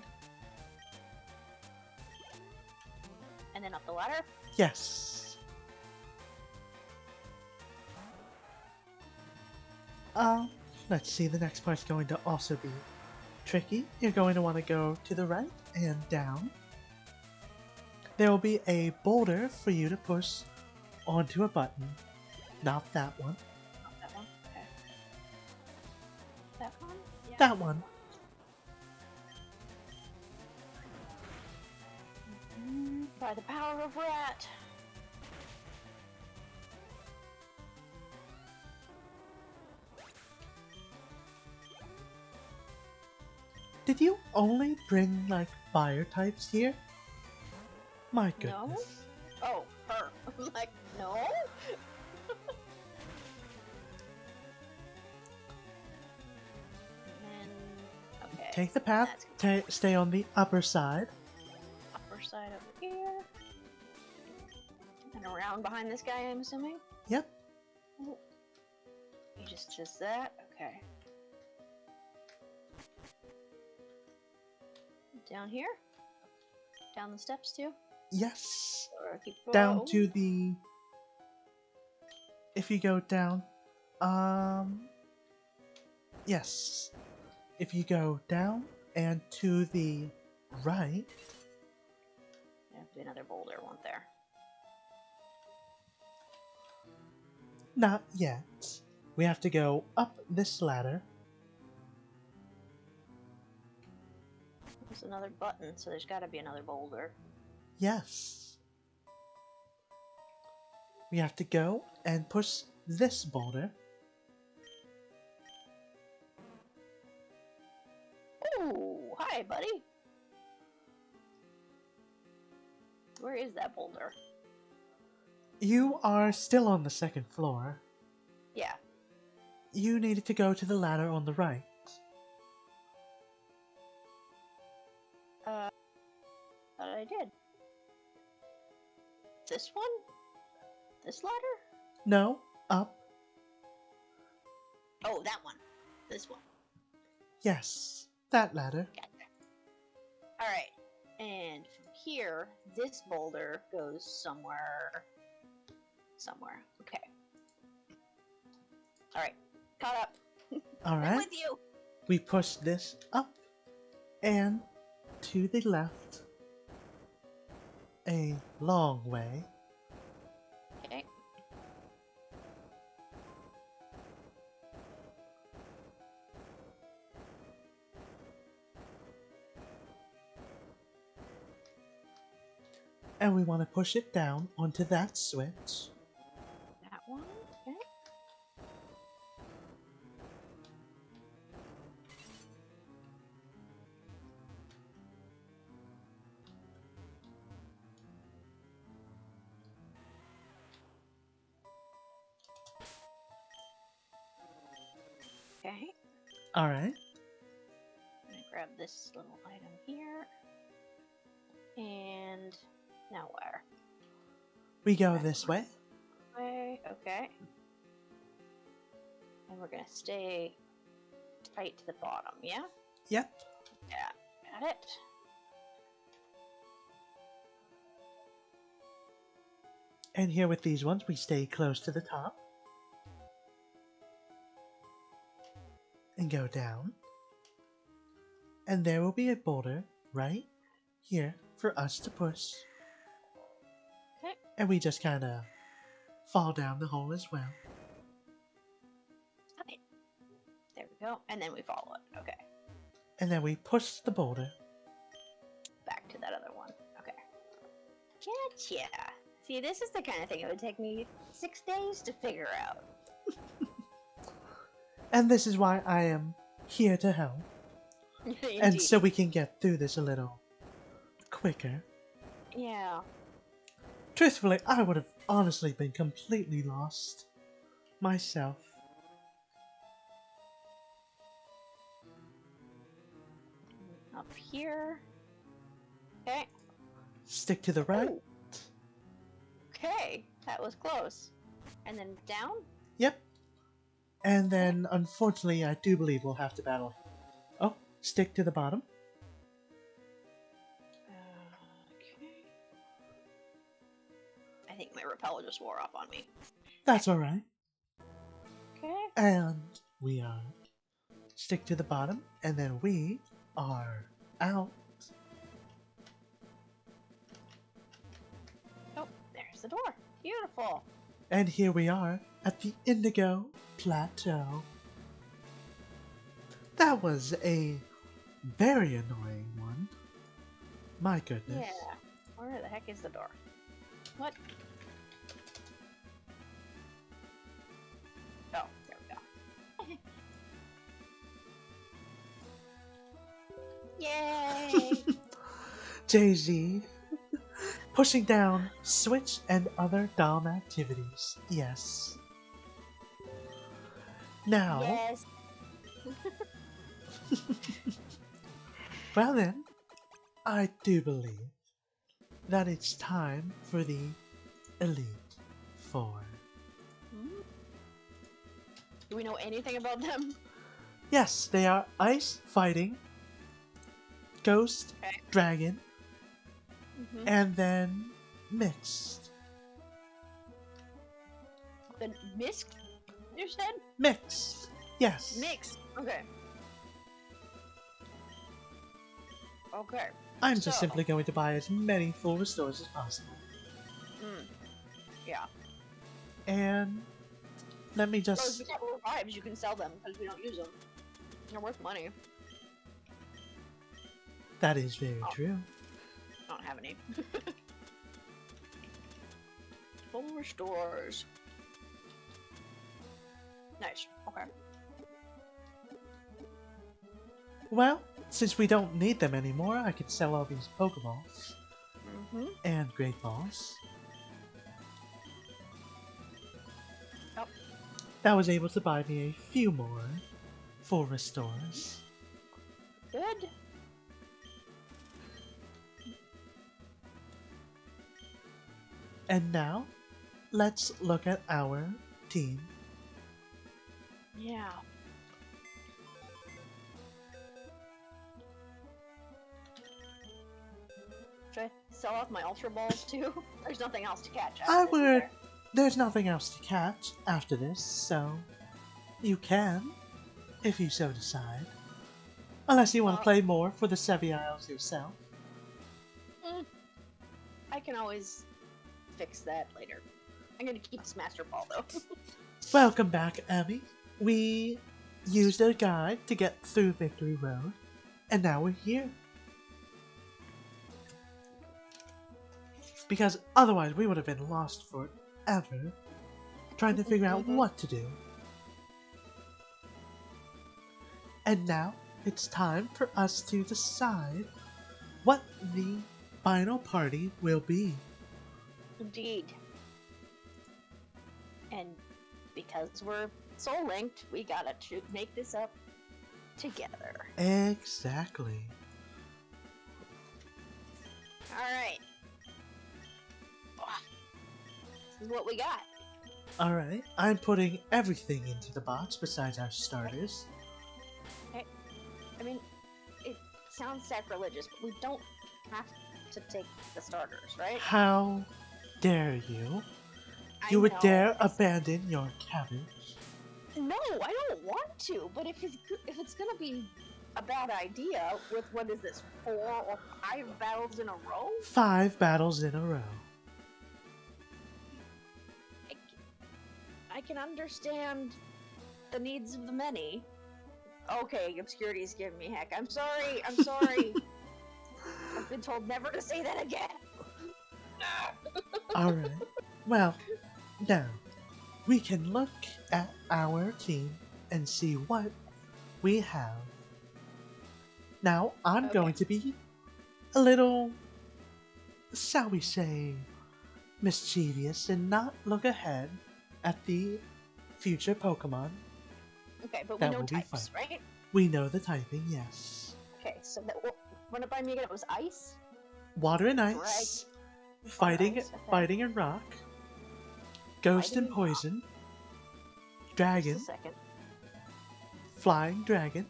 And then up the ladder? Yes. Let's see, the next part's going to also be tricky. You're going to want to go to the right and down. There will be a boulder for you to push onto a button. Not that one. Not that one? Okay. That one? Yeah. That one. By the power of rat. Did you only bring, like, fire types here? My No? goodness. Oh, her. Like, no? And then, okay. Take the path, stay on the upper side. Upper side over here. And around behind this guy, I'm assuming? Yep. Oh. He just does that? Okay. Down here? Down the steps too? Yes. Or keep Down to the... If you go down... Yes. If you go down and to the right... There'll be another boulder, won't there? Not yet. We have to go up this ladder. There's another button, so there's gotta be another boulder. Yes. We have to go and push this boulder. Ooh, hi, buddy. Where is that boulder? You are still on the second floor. Yeah. You needed to go to the ladder on the right. Thought I did. This one? This ladder? No, up. Oh, that one. This one. Yes, that ladder. Gotcha. Alright. And from here, this boulder goes somewhere. Somewhere. Okay. Alright. Caught up. I'm Alright, with you! we push this up and to the left a long way. Okay. And we want to push it down onto that switch. That one? Okay. Okay. Alright, I'm gonna grab this little item here. And now where? we go this way. Okay. And we're gonna stay tight to the bottom, yeah? Yep. Yeah, got it. And here with these ones, we stay close to the top. And go down. And there will be a boulder right here for us to push. Okay. And we just kind of fall down the hole as well. Okay. There we go. And then we follow it. Okay. And then we push the boulder. Back to that other one. Okay. Gotcha. See, this is the kind of thing it would take me 6 days to figure out. And this is why I am here to help. And so we can get through this a little quicker. Yeah. Truthfully, I would have honestly been completely lost myself. Up here. Okay. Stick to the right. Ooh. Okay. That was close. And then down? Yep. And then, unfortunately, I do believe we'll have to battle. Oh, stick to the bottom. Okay. I think my repel just wore off on me. That's alright. Okay. And we are. Stick to the bottom, and then we are out. Oh, there's the door. Beautiful. And here we are at the Indigo Plateau. That was a very annoying one. My goodness. Yeah. Where the heck is the door? What? Oh, there we go. Yay! Jay-Z. Pushing down Switch and other DOM activities. Yes. Now, Yes. well then, I do believe that it's time for the Elite Four. Do we know anything about them? Yes, they are Ice Fighting, Ghost, Okay. Dragon, Mm-hmm. and then Mixed. The Misk, you said? Mixed. Yes. Mix. Okay. Okay. I'm just So- simply going to buy as many full restores as possible. Yeah. And let me Those just... Restore 5s, you can sell them because we don't use them. They're worth money. That is very true. I don't have any. Full restores. Nice. Okay. Well, since we don't need them anymore, I can sell all these Pokeballs Mm-hmm. and Great Balls. Yep. That was able to buy me a few more full restores. Good. And now, let's look at our team. Yeah. Should I sell off my Ultra Balls too? There's nothing else to catch. after I this, is would... there? There's nothing else to catch after this, so you can, if you so decide. Unless you want to play more for the Sevi Isles yourself. I can always fix that later. I'm gonna keep this Master Ball though. Welcome back, Emmy. We used a guide to get through Victory Road, and now we're here. Because otherwise we would have been lost forever, trying to figure out what to do. And now it's time for us to decide what the final party will be. Indeed. And because we're soul linked, we gotta make this up together. Exactly. Alright. This is what we got. Alright, I'm putting everything into the box besides our starters. I mean, it sounds sacrilegious, but we don't have to take the starters, right? How dare you? I You would know. dare abandon your cabbage? No, I don't want to. But if it's gonna be a bad idea with what is this 4 or 5 battles in a row? 5 battles in a row. I can understand the needs of the many. Okay, obscurity's giving me heck. I'm sorry. I'm sorry. I've been told never to say that again. Alright. Well, now, we can look at our team and see what we have. Now, I'm Okay. going to be a little, shall we say, mischievous and not look ahead at the future Pokemon. Okay, but we That know will be types, fine. right? We know the typing, yes. Okay, so run it by me again. It was ice. Water and ice, fighting, ice, okay. fighting and rock, ghost Fighting and and rock. poison, Just dragon, a second. flying dragon,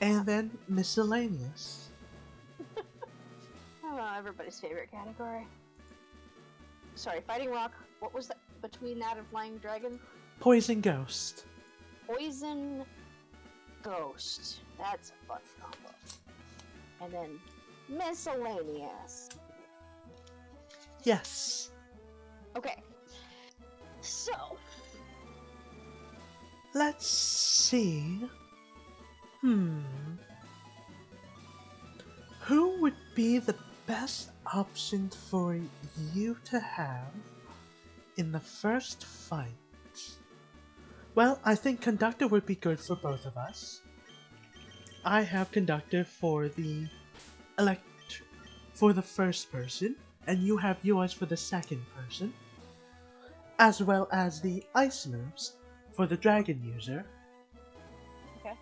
and then miscellaneous. Oh, everybody's favorite category. Sorry, fighting rock. What was that between that and flying dragon? Poison ghost. Poison ghost. That's a fun combo. And then miscellaneous. Yes. Okay. So, Let's see. Who would be the best option for you to have in the first fight? Well, I think Conductor would be good for both of us. I have Conductor for the for the first person, and you have yours for the second person, as well as the ice moves for the dragon user. Okay.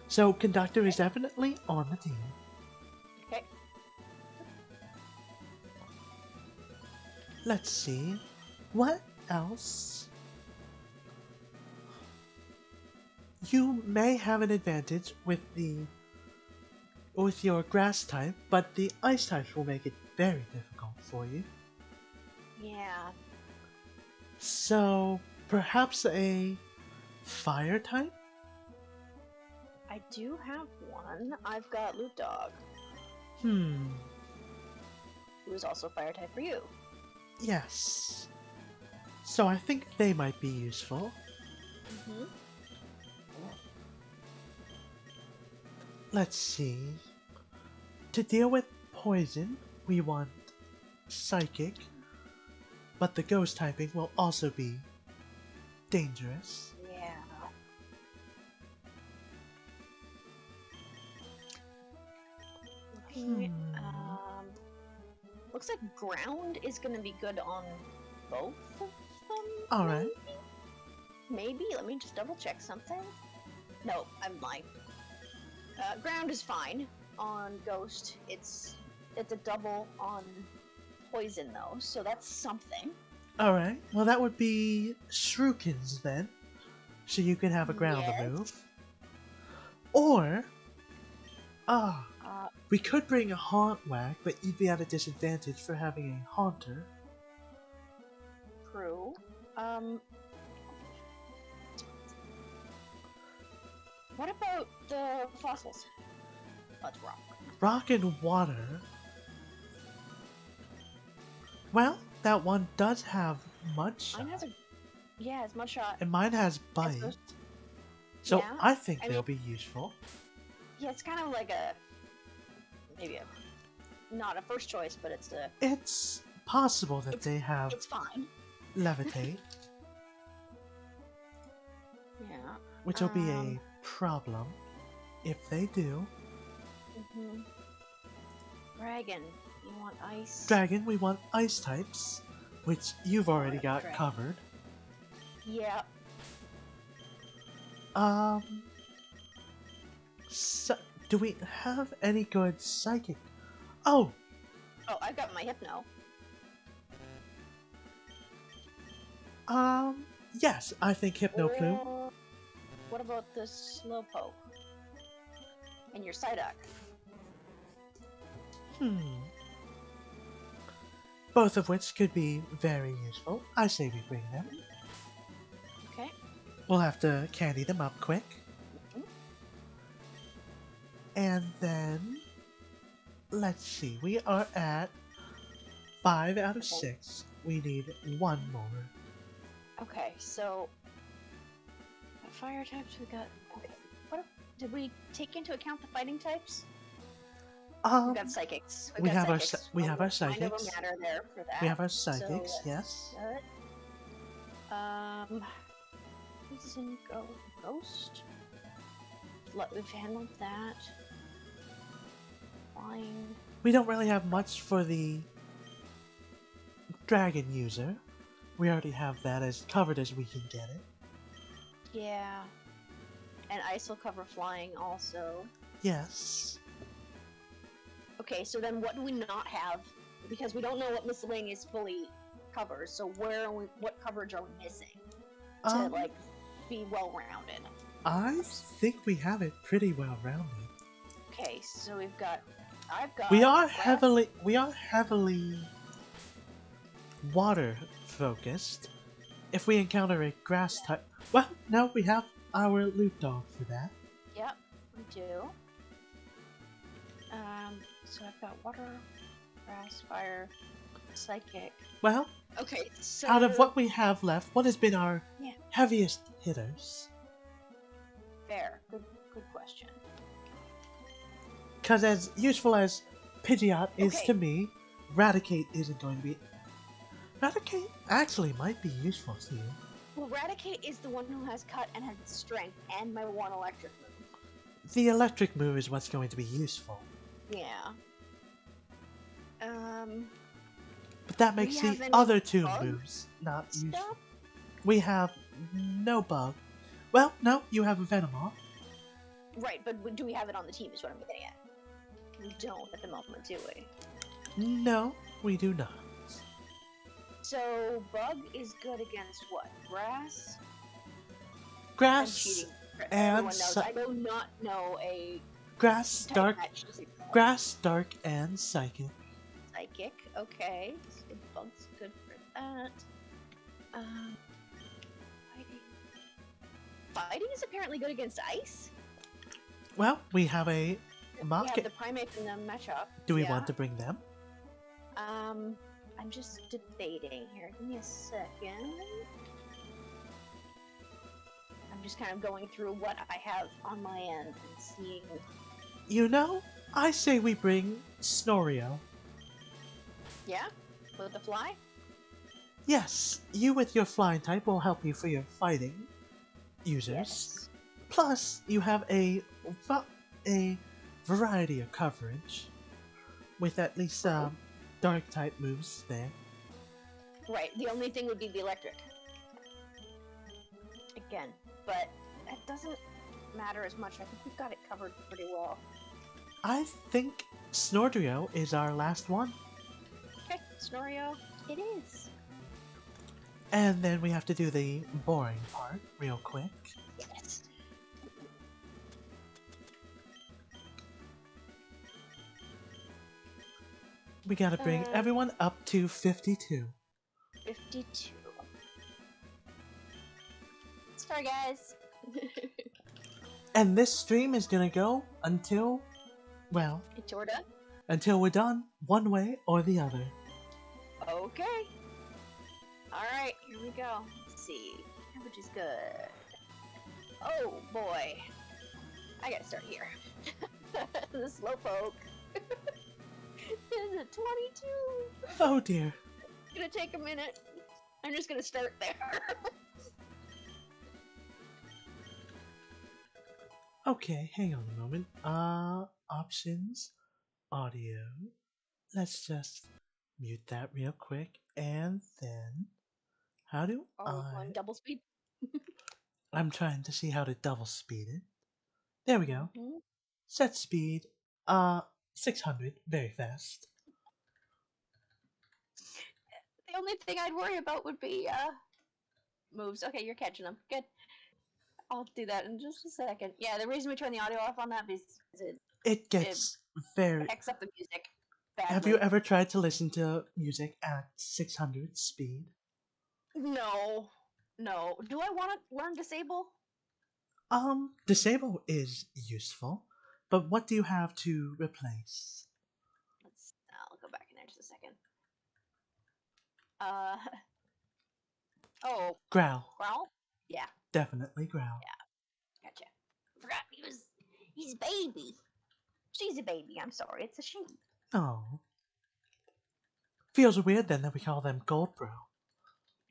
So Conductor is definitely on the team. Okay. Let's see. What else? You may have an advantage with your grass type, but the ice types will make it very difficult for you. Yeah. So perhaps a fire type? I do have one. I've got Loot Dog, Hmm. who is also fire type for you. Yes. So I think they might be useful. Mm-hmm. Let's see. To deal with poison, we want psychic, but the ghost typing will also be dangerous. Yeah. Looking, looks like ground is gonna be good on both of them. Alright. Maybe. Let me just double check something. No, I'm lying. Ground is fine on ghost. It's a double on poison though, so that's something. Alright, well that would be Shurikens then. So you can have a ground move. Or, we could bring a Haunt Whack, but you'd be at a disadvantage for having a Haunter. True. What about the fossils? Let's rock. Rock and water. Well, that one does have mud shot. Mine has it's mud shot. And mine has bite. So Yeah, I think I they'll mean- be useful. Yeah, it's kind of like not a first choice, but It's possible that they have it's fine. levitate, Yeah. which will be a problem if they do. Mm-hmm. Dragon, you want ice? Dragon, we want ice types, which you've already got Dragon. covered. Yeah. So, do we have any good psychic? Oh, Oh, I've got my hypno. yes, I think Hypno Plume. Or what about the Slowpoke? And your Psyduck? Both of which could be very useful. I say we bring them. Okay. We'll have to candy them up quick. And then, let's see, we are at 5 out of 6. We need one more. Okay, so fire types we got. Okay, did we take into account the fighting types? We got psychics. we got have psychics. we have our Kind of a psychics. matter there for that. We have our psychics, So, yes. Poison ghost. We've handled that. Flying. We don't really have much for the dragon user. We already have that as covered as we can get it. Yeah. And ice will cover flying also. Yes. Okay, so then what do we not have? Because we don't know what miscellaneous fully covers. So what coverage are we missing to like be well-rounded? I think we have it pretty well rounded. Okay, so I've got. We are heavily water focused. If we encounter a grass type, well, no, we have our loot dog for that. Yep, we do. So I've got water, grass, fire, psychic. Well, Okay, so out of what we have left, what has been our heaviest hitters? fair, good question. Because as useful as Pidgeot is Okay. to me. Raticate isn't going to be. Raticate actually might be useful to you. Well, Raticate is the one who has cut and has strength and my one electric move. The electric move is what's going to be useful. Yeah. But that makes the other two moves not useful. We have no bug. Well, no, you have a Venomoth. Right, but do we have it on the team is what I'm getting at. We don't at the moment, do we? No, we do not. So, Bug is good against what? Grass? Grass I'm cheating. and Everyone knows. I do not know a Grass, Dark, match. Grass, Dark, and Psychic. Psychic, okay. So Bug's good for that. Fighting. Fighting is apparently good against ice. Well, we have a We Mach. have the primates in the matchup. Do we want to bring them? I'm just debating here. Give me a second. I'm just kind of going through what I have on my end and seeing. You know, I say we bring Snorio. Yeah? With the fly? Yes, you with your flying type will help you for your fighting users. Yes. Plus, you have a variety of coverage with at least dark type moves there. Right, the only thing would be the electric. Again, but that doesn't matter as much. I think we've got it covered pretty well. I think Snordrio is our last one. Okay, Snorio, it is. And then we have to do the boring part real quick. Yes. We gotta bring everyone up to 52. 52. Sorry, guys. And this stream is gonna go until, well, Until we're done? until we're done, one way or the other. Okay. Alright, here we go. Let's see. Average is good. Oh, boy. I gotta start here. The Slowpoke. Is it 22? Oh dear. It's gonna take a minute. I'm just gonna start there. Okay, hang on a moment. Options, audio. Let's just mute that real quick, and then how do On double speed? I'm trying to see how to double speed it. There we go. Mm-hmm. Set speed, 600, very fast. The only thing I'd worry about would be, moves. Okay, you're catching them. Good. I'll do that in just a second. Yeah, the reason we turn the audio off on that is It gets very. X up the music. Badly. Have you ever tried to listen to music at 600 speed? No. No. Do I want to learn disable? Disable is useful, but what do you have to replace? I'll go back in there just a second. Oh. Growl. Growl? Yeah. Definitely growl. Yeah. Gotcha. Forgot he's a baby. She's a baby, I'm sorry, it's a she. Oh. Feels weird then that we call them Goldbro.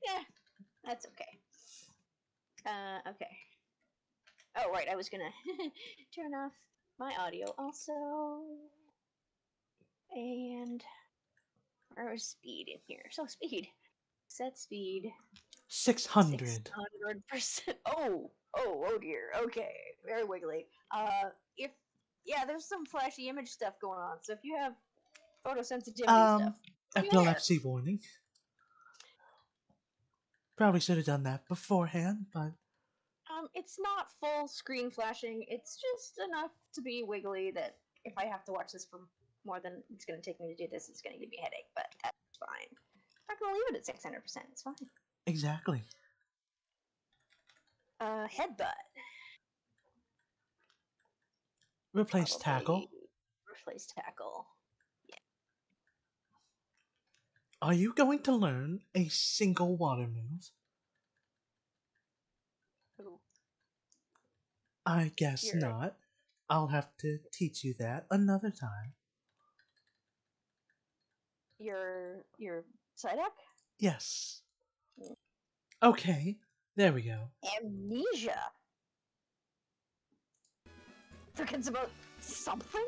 Yeah, that's okay. Okay. Oh, right, I was gonna turn off my audio also. And where's speed in here? So speed. Set speed. 600. 600%. Oh dear. Okay, very wiggly. There's some flashy image stuff going on. So if you have photosensitivity stuff, epilepsy warning. Probably should have done that beforehand, but it's not full screen flashing. It's just enough to be wiggly that if I have to watch this for more than it's going to take me to do this, it's going to give me a headache. But that's fine. I'm not going to leave it at 600%. It's fine. Exactly. Headbutt. Replace tackle. Replace tackle. Yeah. Are you going to learn a single water move? Ooh. I guess not. I'll have to teach you that another time. your Psyduck? Yes. Okay, there we go. Amnesia. It's about something?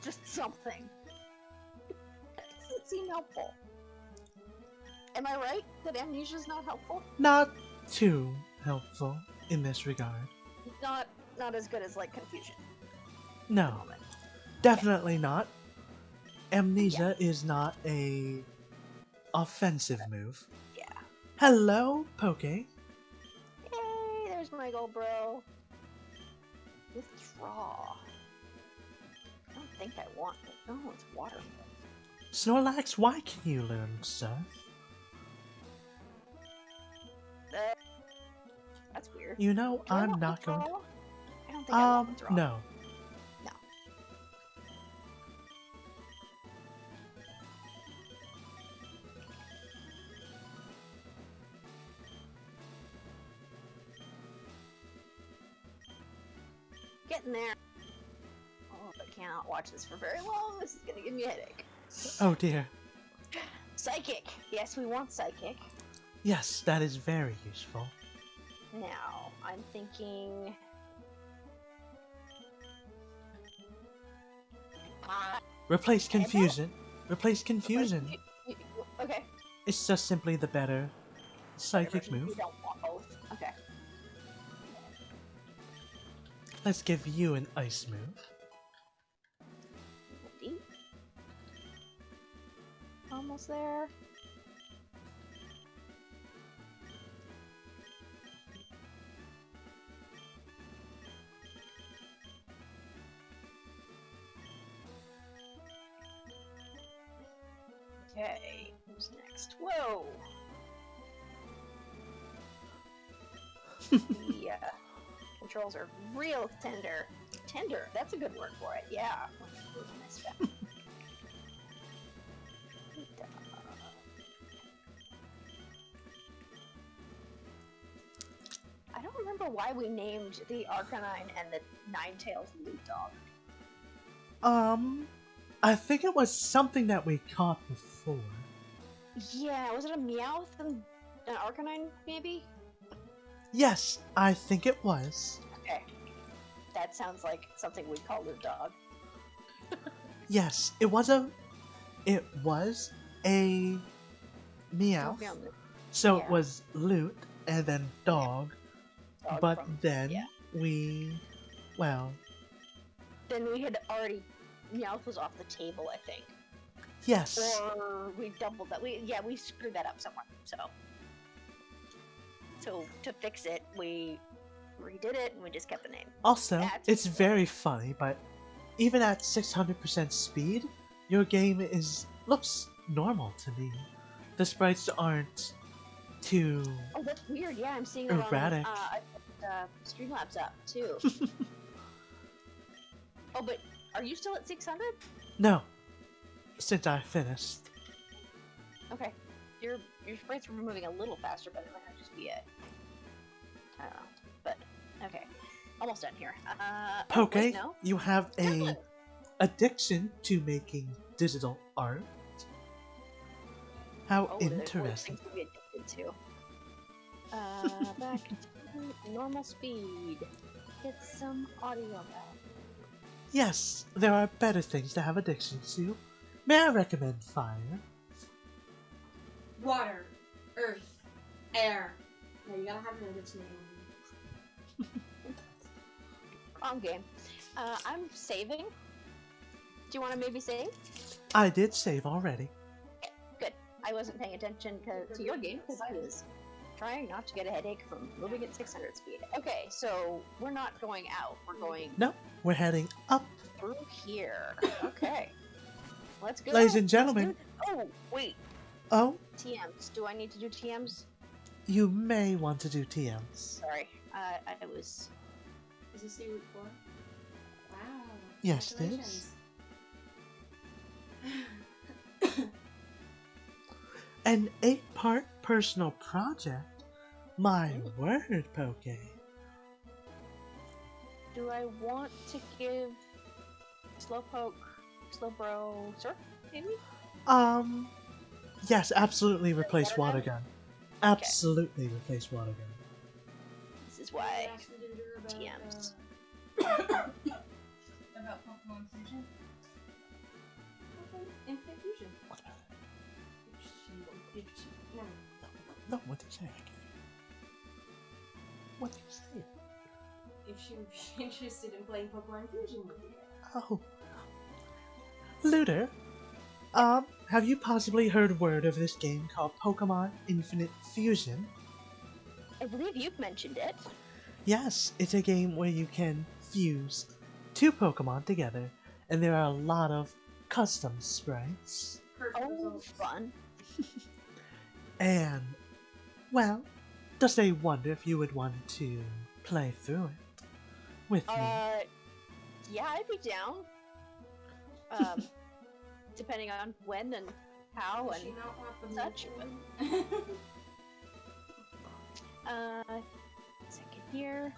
Just something. That doesn't seem helpful. Am I right that amnesia is not helpful? Not too helpful in this regard. Not as good as like confusion. No, definitely not. Amnesia is not a offensive move. Yeah. Hello, Poke. Yay, there's my gold bro. Withdraw. I don't think I want it. Oh, it's water. Snorlax, why can you learn, sir? That's weird. You know, Do I I'm want not going to... withdrawal? I don't think I want withdrawal. No. No. Getting there. Oh, I cannot watch this for very long. This is gonna give me a headache. Oh dear. Psychic. Yes, we want psychic. Yes, that is very useful. Now, I'm thinking... Replace confusion. Replace confusion. Okay. It's just simply the better psychic You move. don't want both. Okay. Let's give you an ice move. Deep. Almost there. Okay, who's next? Whoa! The controls are real tender. Tender, that's a good word for it, yeah. I don't remember why we named the Arcanine and the Ninetales Loot Dog. I think it was something that we caught before. Yeah, was it a Meowth and an Arcanine, maybe? Yes, I think it was. Okay. That sounds like something we'd call Loot Dog. Yes, it was a Meowth. So Yeah. it was loot and then dog. Dog But from- then yeah. Then we had already... Meowth was off the table, I think. Yes. Or we doubled that. We screwed that up somewhere. So to fix it, we redid it and we just kept the name. Also, That's- it's very funny, but even at 600% speed, your game looks normal to me. The sprites aren't too... Oh, that's weird. Yeah, I'm seeing that erratic. on Streamlabs up too. Oh, but are you still at 600? No, since I finished. Okay, your sprites were moving a little faster, but it might not just be it. I don't know, but okay, almost done here. Poke, wait, no? you have a addiction to making digital art. How Oh, there's more interesting. things to be addicted to. Back to normal speed. Get some audio back. Yes, there are better things to have addictions to. May I recommend fire? Water, earth, air. No, you gotta have an addiction to Wrong game. I'm saving. Do you want to maybe save? I did save already. Good. I wasn't paying attention to your game because I was trying not to get a headache from moving at 600 speed. Okay, so we're not going out. We're going No, we're heading up. through here. Okay. Let's go. Ladies and Let's gentlemen. do- Oh, wait. Oh, TMs. Do I need to do TMs? you may want to do TMs. Sorry. I was... Is this your Route 4? Wow. Yes, it Congratulations. An 8-part personal project? My word, Poke. Do I want to give Slowpoke, Slowbro, Surf, maybe? Yes, absolutely replace water Water gun? gun. Absolutely replace water gun. This is why I asked Looter about, TMs. about Pokemon Fusion. Pokemon Infinite Fusion. What about If she, no. No, what did you say? What did you say? If she would be interested in playing Pokemon Fusion with you. Oh. Looter, have you possibly heard word of this game called Pokemon Infinite Fusion? I believe you've mentioned it. Yes, it's a game where you can fuse two Pokemon together, and there are a lot of custom sprites. Perfect Oh, results. fun. And, well, just I wonder if you would want to play through it with me. Yeah, I'd be down. Depending on when and how Does she and not want the such, milk one? second here.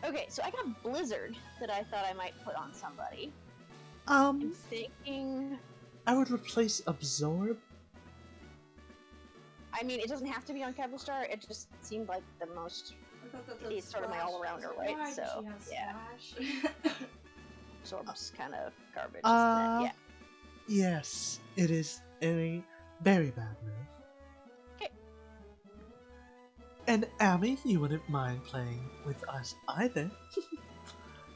Okay, so I got Blizzard that I thought I might put on somebody. I'm thinking. I would replace Absorb. I mean, it doesn't have to be on Star. It just seemed like the most. I thought that It's sort of my Splash. all-arounder, Why right? does So, she have yeah. Splash? Absorb's kind of garbage. Isn't it? Yeah. Yes, it is a very bad move. Okay. And Abby, you wouldn't mind playing with us either.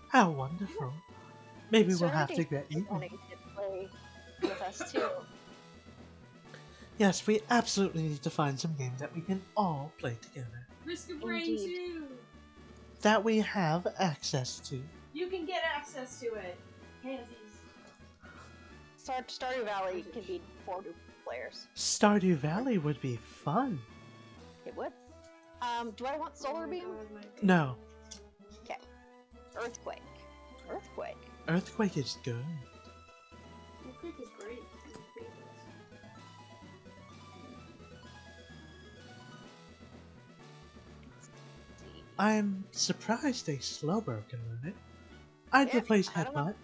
How wonderful. Maybe we'll have to get you. Wanting to play with us too. Yes, we absolutely need to find some games that we can all play together. Risk of Rain Indeed. 2! That we have access to. You can get access to it. Pansies. Stardew Valley can be 4 players. Stardew Valley would be fun. It would. Do I want Solar Beam? No, Okay. Earthquake. Earthquake. Earthquake is good. Earthquake is great. Let's see. I'm surprised a Slowbro can learn it. I'd Yeah, replace I don't know. Headbutt.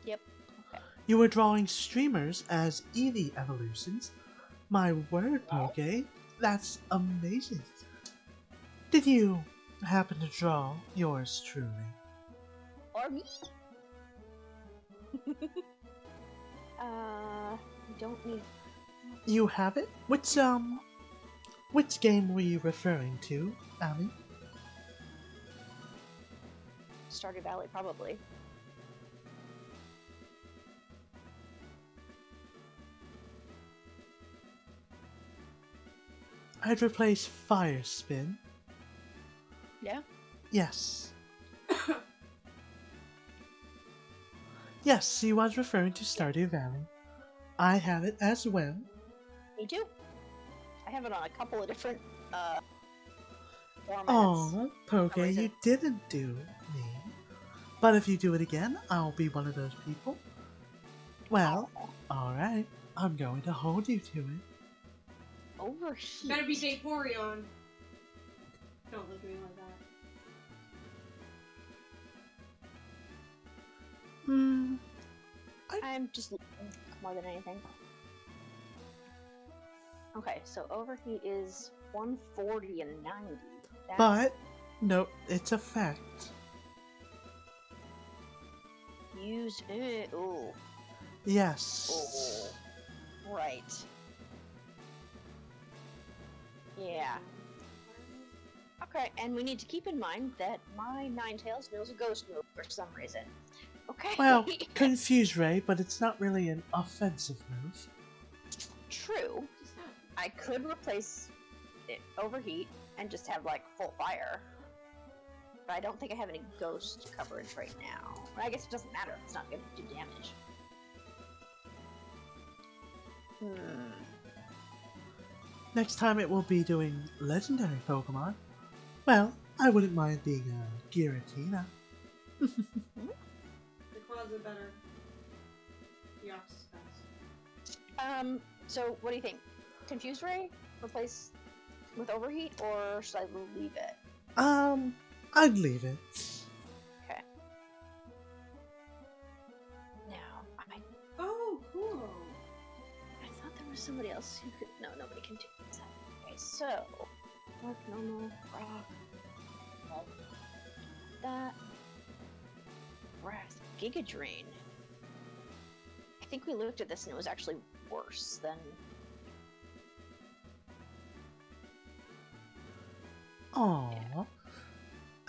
Yep. Okay. You were drawing streamers as Eevee evolutions. My word, Poke, that's amazing. Did you happen to draw yours truly? Or me? You don't need. You have it? Which game were you referring to, Abby? Stardew Valley, probably. I'd replace Fire Spin. Yeah? Yes. Yes, he was referring to Stardew Valley. I have it as well. Me too. I have it on a couple of different, formats. Oh, Poke, Oh, is you it? didn't do me. But if you do it again, I'll be one of those people. Well, alright. I'm going to hold you to it. Overheat. Better be Vaporeon. Don't look at me like that. I'm just looking more than anything. Okay, so overheat is 140 and 90. That's... But, no, it's a fact. Use it. Ooh. Yes. Oh. Right. Yeah. Okay, and we need to keep in mind that my Ninetales knows a ghost move for some reason. Okay. Well, Confuse Ray, but it's not really an offensive move. True. I could replace it overheat and just have like full fire. But I don't think I have any ghost coverage right now. But I guess it doesn't matter. It's not going to do damage. Next time it will be doing legendary Pokemon. Well, I wouldn't mind being a Giratina. The claws are better. The Ox is best. So what do you think? Confuse Ray? Replace with overheat, or should I leave it? I'd leave it. Okay. Now, Oh, cool. I thought there was somebody else who could. No, nobody can do this. Okay, so. Mark, normal, rock. Well, that. Wrath, Giga Drain. I think we looked at this and it was actually worse than. Aww.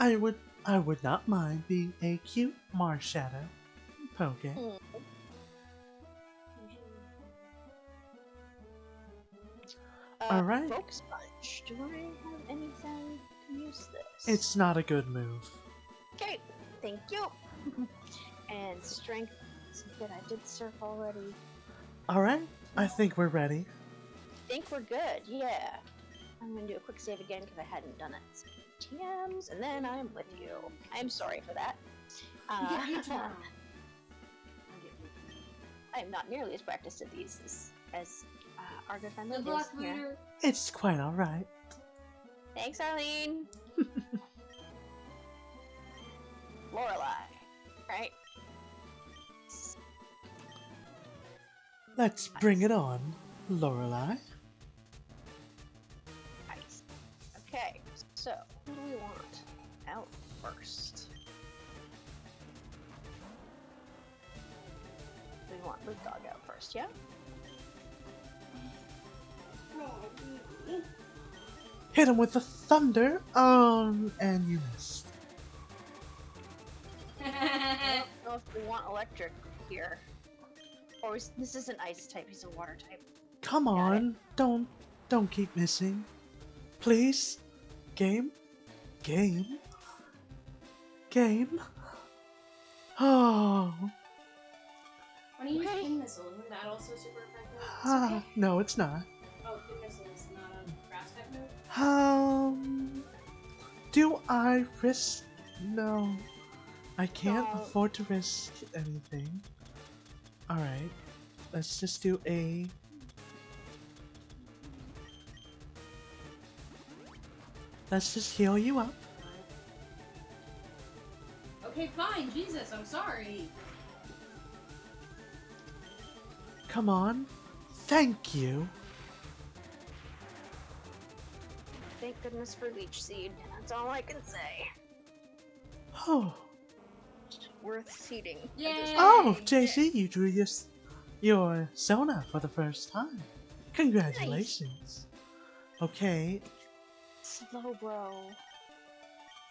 I would not mind being a cute Marshadow. Poke. Alright. Folk Sponge. Do I have anything to use this? It's not a good move. Okay, thank you. And Strength. Good, I did Surf already. Alright, I think we're ready. Think we're good, yeah. I'm gonna do a quick save again because I hadn't done it. TMs, and then I'm with you. I'm sorry for that. I'm not nearly as practiced at these as our good friend Linda is. Yeah. It's quite alright. Thanks, Arlene. Lorelei, right? Let's bring it on, Lorelei. Nice. Okay, so who do we want out first? We want Luke Dog out first, yeah? Hit him with the thunder. And you missed. I don't know if we want electric here. Or this isn't ice type, he's a water type. Come on, don't keep missing. Please. Game. Oh. Why don't you use Pin Missile? Isn't that also super effective? Okay. No, it's not. Oh, Pin Missile is not a grass type move? Do I risk? No. I can't No. afford to risk anything. Alright. Let's just do a... Let's just heal you up. Okay, fine. Jesus, I'm sorry. Come on. Thank you. Thank goodness for Leech Seed. That's all I can say. Oh. Worth seeding. Yay! Oh, JC, you drew your Sona for the first time. Congratulations. Okay. Slow, bro.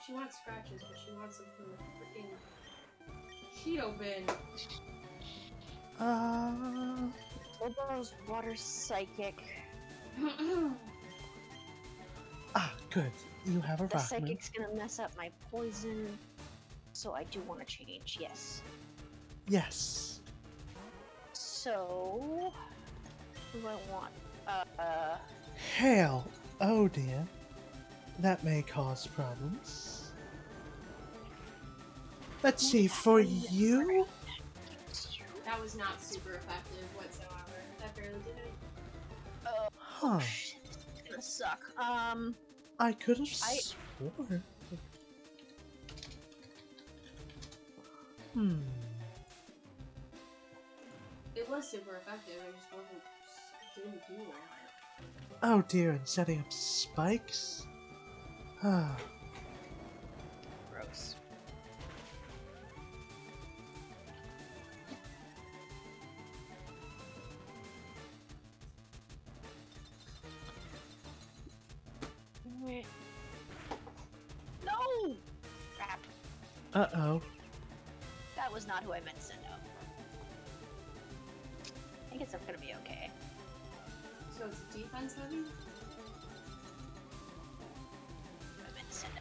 She wants scratches, but she wants them from the freaking Cheeto bin. Slow bro's water psychic. Good. You have a The rock move. psychic's gonna mess up my poison. So I do want to change, yes. Yes. So, who do I want? Hail. Oh dear. That may cause problems. Let's see, for you? That was not super effective whatsoever. That barely did it. Huh. Shit, it's gonna suck. I could have sworn. It was super effective, I just didn't do a lot. Oh dear, and setting up spikes? Ah. Gross. No! Crap. Uh-oh. That was not who I meant to send out. I guess I'm gonna be okay. So it's defense heavy? I meant to send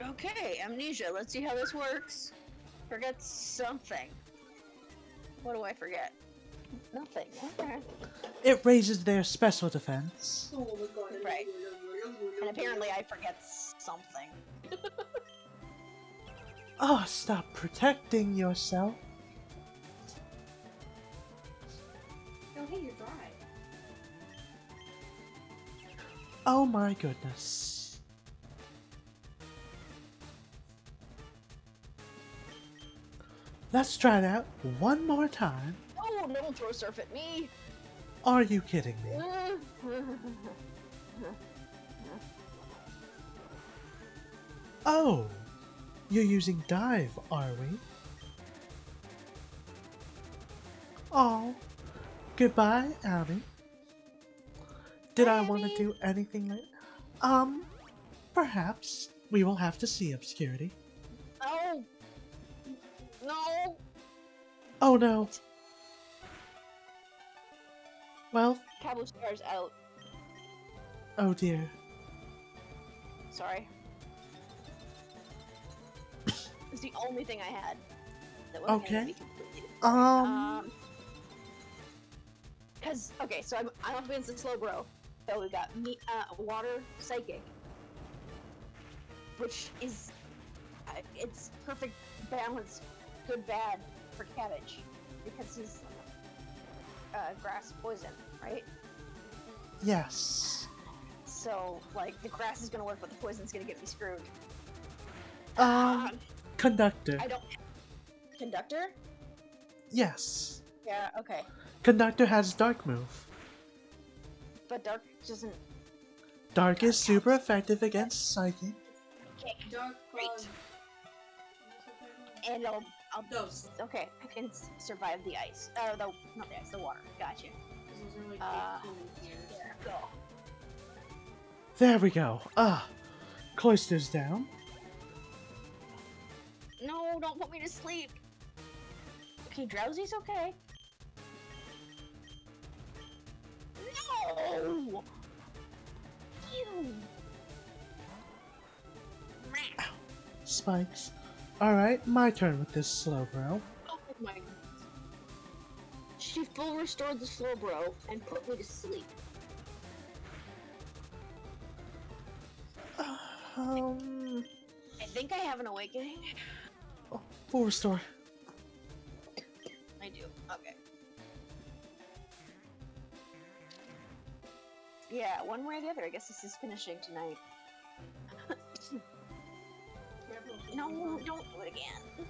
it. Okay, amnesia. Let's see how this works. Forget something. What do I forget? Nothing. Okay. It raises their special defense. Oh my god. Right. And apparently I forget something. Oh, stop protecting yourself. Oh, hey, you're dry. Oh my goodness. Let's try that one more time. Oh, don't throw surf at me! Are you kidding me? Oh, you're using dive, are we? Oh, goodbye, Abby. Did I want to Abby. do anything like... Perhaps. We will have to see, Obscurity. Oh! No! Oh no. Well, Cabo Star's out. oh dear. Sorry. It's the only thing I had. That wasn't gonna Okay. be completed. Cause okay, so I'm up against the slow bro. So we got me, water, psychic, which is it's perfect balance, good bad for cabbage because he's grass poison, right? Yes. So like the grass is gonna work, but the poison's gonna get me screwed. Conductor. I don't. Conductor? Yes. Yeah. Okay. Conductor has Dark move. But dark doesn't. Dark is super effective against Psychic. Okay. Dark Great. Fog. And I'll Those. okay. I can survive the ice. Not the ice, the water. Gotcha. Those are like Uh, big here. There. Go. There we go. Cloister's down. No, don't put me to sleep. Okay, drowsy's okay. No. Ew. Spikes. Alright, my turn with this slow bro. Oh my. She full restored the slow bro and put me to sleep. I think I have an awakening. Full restore. I do. Okay. Yeah, one way or the other. I guess this is finishing tonight. No, don't do it again.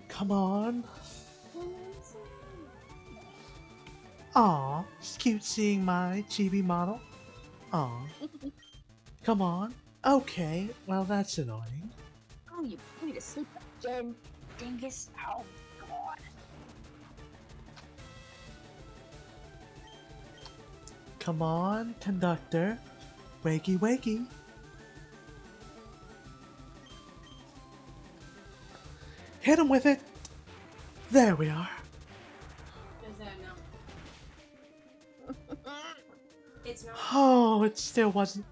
Come on. Aw, it's cute seeing my chibi model. Aw. Come on. Okay, well that's annoying. Oh, you put me to sleep again, dingus. Oh, God. Come on, conductor. Wakey wakey. Hit him with it. There we are. Is that no? It's not. Oh, it still wasn't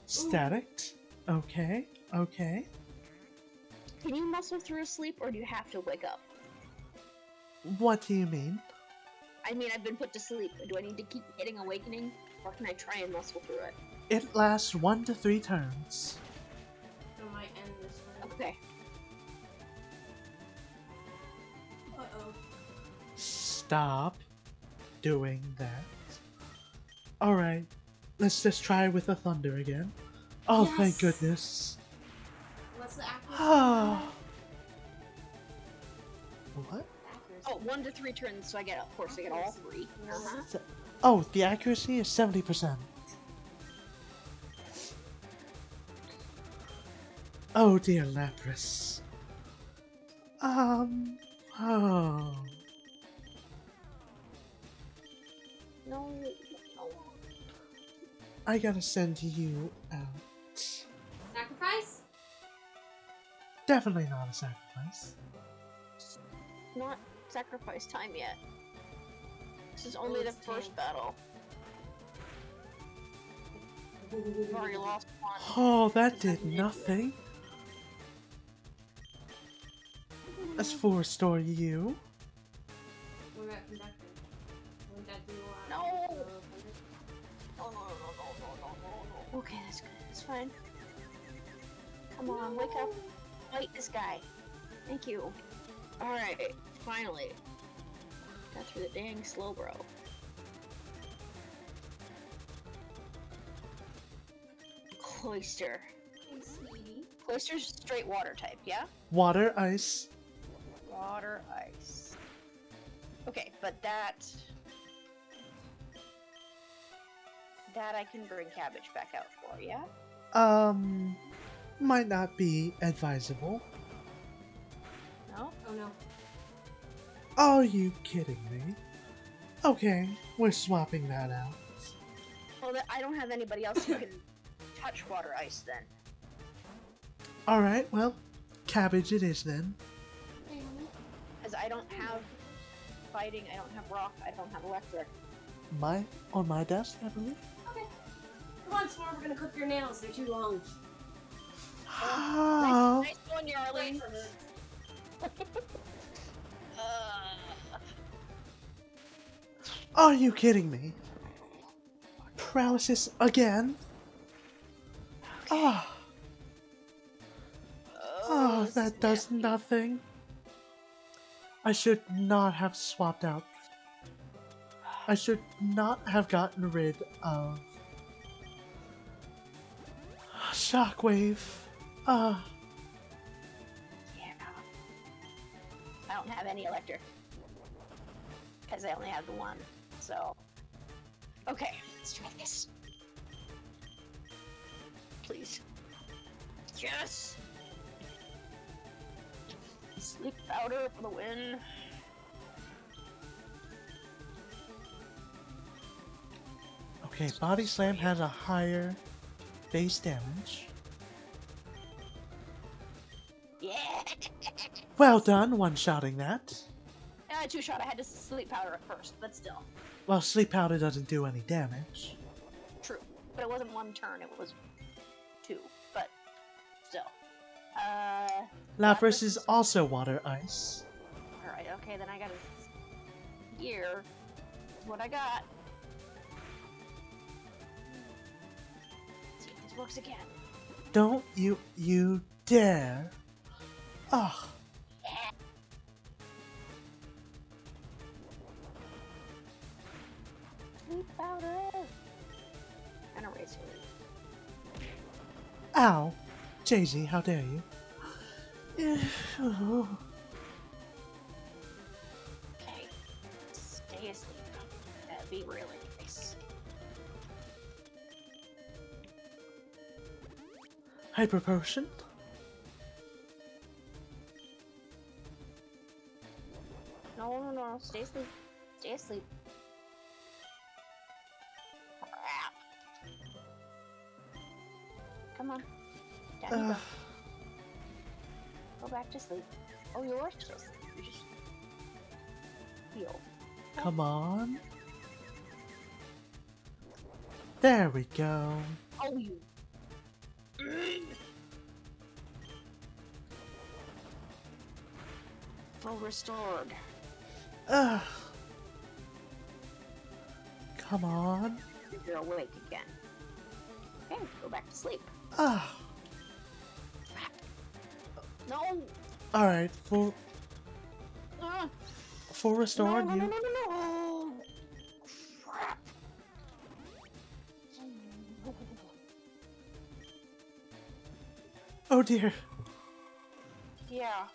static. Okay, okay. Can you muscle through a sleep, or do you have to wake up? What do you mean? I mean, I've been put to sleep. Do I need to keep getting awakening, or can I try and muscle through it? It lasts 1 to 3 turns. I might end this one. Okay. Uh-oh. Stop doing that. Alright, let's just try with the thunder again. Oh, thank Yes. goodness. What's the accuracy? Ah. What? Accuracy. Oh, 1 to 3 turns, so I get, of course, I get all 3. Uh-huh. Oh, the accuracy is 70%. Oh dear, Lapras. Oh. No, no. I gotta send you out. Sacrifice? Definitely not a sacrifice. Not sacrifice time yet. This is only the it's first 10. battle. We've already lost one. Oh, that did nothing. Let's full restore you. What about conductor? Wouldn't that do No. thunder? No. Okay, that's good. That's fine. Come on, wake up. Fight this guy. Thank you. Alright, finally. Got through the dang slow bro. Cloister. Hey, sweetie. Cloister's straight water type, yeah? Water, ice. water, ice. Okay, but that I can bring cabbage back out for, yeah? Might not be advisable. No? Oh no. Are you kidding me? Okay, we're swapping that out. Well, I don't have anybody else who can touch water ice then. Alright, well, cabbage it is then. Because I don't have fighting, I don't have rock, I don't have electric. On my desk, I believe. Okay. Come on, Storm, we're gonna clip your nails. They're too long. Oh, Nice one, Yarly. are you kidding me? Paralysis again? Ah, oh, that does nothing. I should not have swapped out. I should not have gotten rid of Shockwave. Yeah. I don't have any electric. Because I only have the one, so... Okay, let's try this. Please. Yes! Sleep powder for the win. Okay, Body Slam has a higher base damage. Yeah! Well done, one-shotting that. Two-shot, I had to sleep powder at first, but still. Well, Sleep Powder doesn't do any damage. True. But it wasn't one turn, it was two. But still. Lapras is also Water Ice. Alright, okay, then I got a gear. That's what I got. Let's see if this works again. Don't you dare. Ugh. Sleep powder! And eraser. Ow. Jay-Z, how dare you? Okay. Stay asleep. That'd be really nice. Hyper Potion? No. Stay asleep. Stay asleep. Crap. Come on. Down you go. Go back to sleep. Oh, you're still asleep. You just healed. Come on. There we go. Oh, you. Full restored. Ugh. Come on. You're awake again. Okay, go back to sleep. Ugh. No. Alright, full Uh, restored, no. you. Crap. Oh dear. Yeah.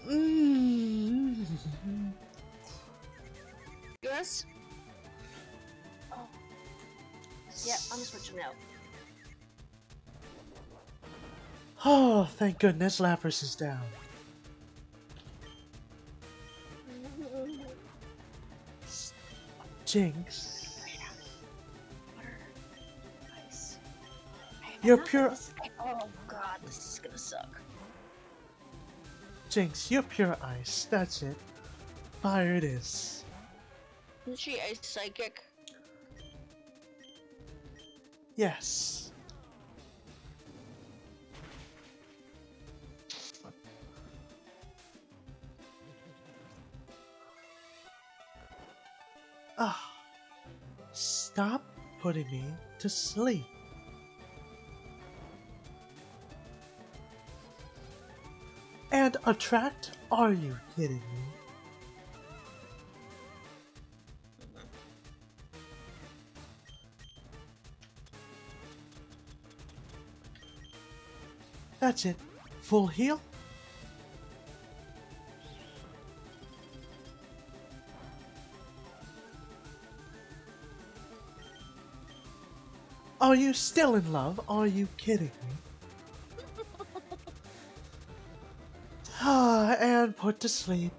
Mm. Yes. Oh. Yeah, I'm switching out. Oh, thank goodness Lapras is down. Jinx. Water. Ice. You're pure. Oh god, this is gonna suck. Jinx, you're pure ice. That's it. Fire it is. Isn't she ice psychic? Yes. Ah. Stop putting me to sleep. And attract? Are you kidding me? That's it. Full heal. Are you still in love? Are you kidding me? Ah, and put to sleep.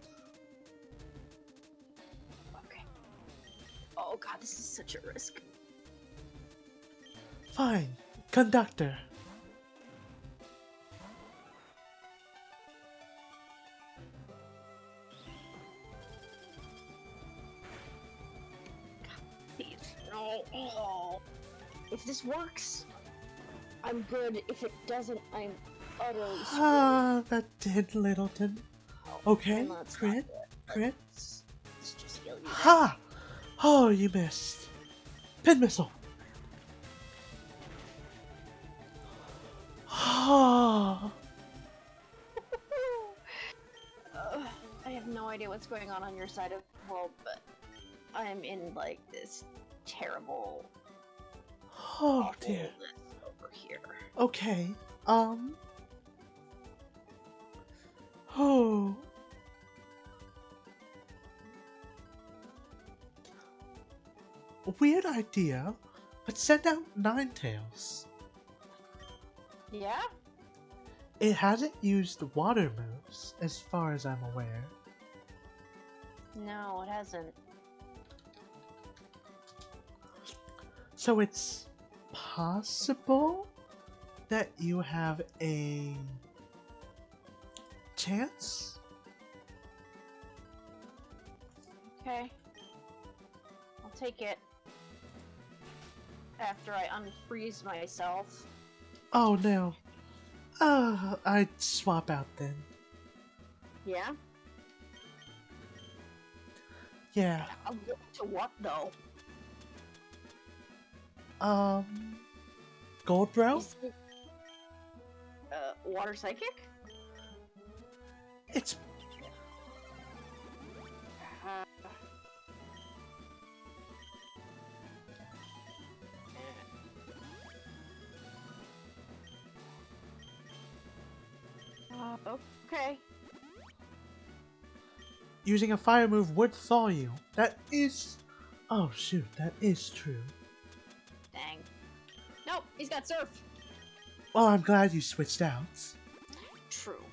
Okay. Oh god, this is such a risk. Fine. Conductor. Please, no. Oh. If this works, I'm good. If it doesn't, I'm utterly screwed. Ah, that did Littleton. Okay, And that's crit, not good. crit. Let's just heal you. Ha! Oh, you missed. Pin missile. Ah. I have no idea what's going on your side of the world, but I'm in like this terrible Oh dear. awfulness over here. Okay. Oh. Weird idea, but send out Ninetales. Yeah? It hasn't used water moves, as far as I'm aware. No, it hasn't. So it's possible that you have a chance? Okay. I'll take it. After I unfreeze myself. Oh no. I'd swap out then. Yeah? Yeah. To what though? Gold Bro? Is it, water psychic? It's Uh, okay. using a fire move would thaw you. That is... Oh shoot, that is true. Dang. Nope, he's got surf. Well, I'm glad you switched out. True.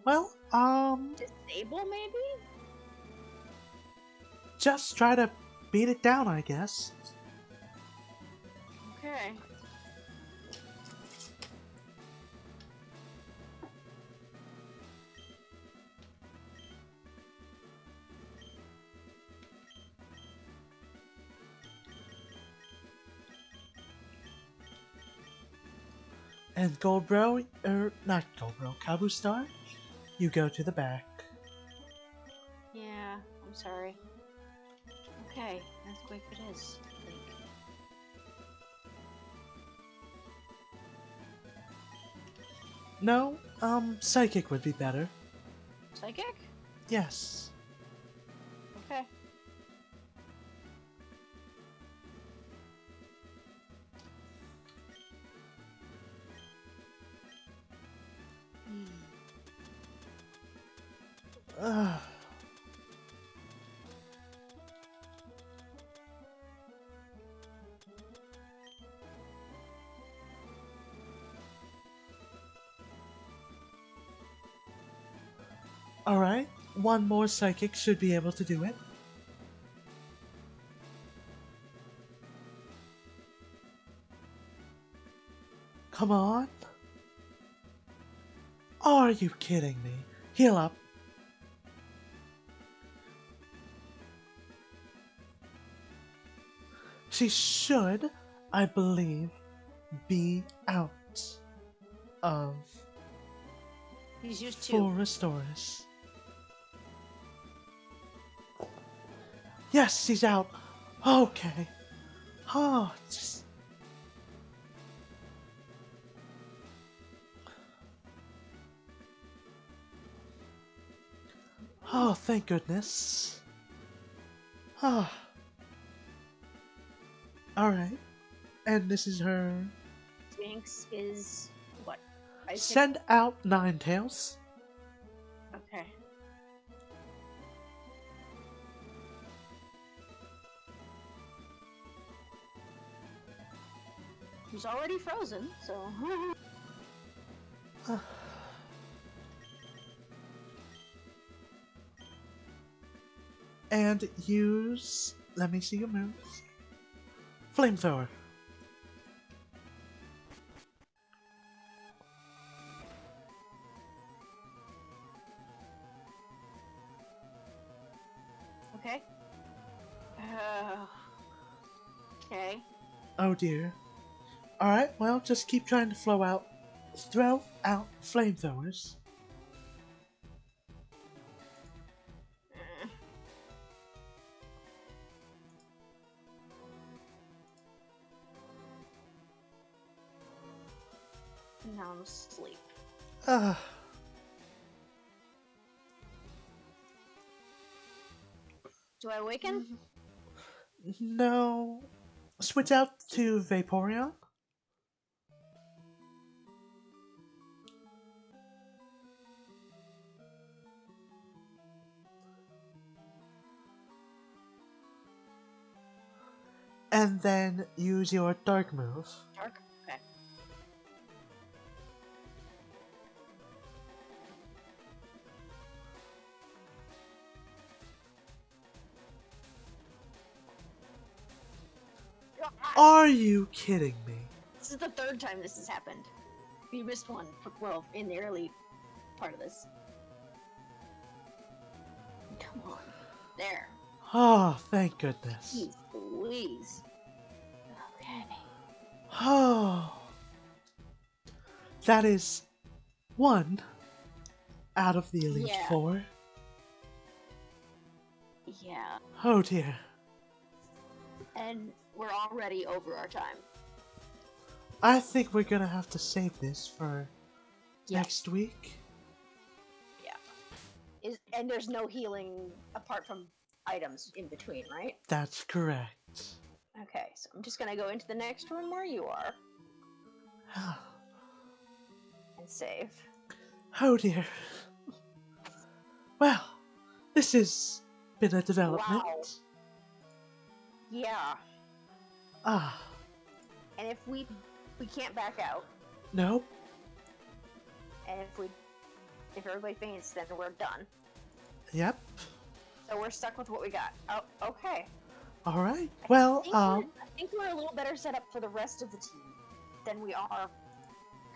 Well, Disable maybe? just try to beat it down, I guess. Okay. And Gold Bro, not Gold Bro, Kabu Star, you go to the back. Yeah, I'm sorry. Okay, earthquake it is. I think. No, Psychic would be better. Psychic? Yes. Okay. Ugh. Alright, one more Psychic should be able to do it. Come on. Are you kidding me? Heal up. She should, I believe, be out of He's used full to. restores. Yes, he's out. Okay. Oh, just... Oh, thank goodness. Ah. Alright. And this is her. Jinx is what? I said- Send out Ninetales. Okay. He's already frozen, so. And use. Let me see your moves. Flamethrower. Okay. Okay. Oh dear. Alright, well, just keep trying to throw out flamethrowers. Now I'm asleep. Do I awaken? No. Switch out to Vaporeon. And then use your dark move. Dark? Okay. Are you kidding me? This is the third time this has happened. You missed one. Well, in the early part of this. Come on. There. Oh, thank goodness. Jeez Louise. Okay. Oh. That is one out of the Elite Yeah. Four. Yeah. Oh dear. And we're already over our time. I think we're gonna have to save this for Yeah. next week. And there's no healing apart from items in between, right? That's correct. Okay, so I'm just gonna go into the next room where you are and save. Oh dear. Well, this has been a development. Wow. Yeah. Ah, And if we can't back out, nope. and if everybody faints, then we're done. Yep. So we're stuck with what we got. Oh, okay. Alright. Well, I think we're a little better set up for the rest of the team than we are,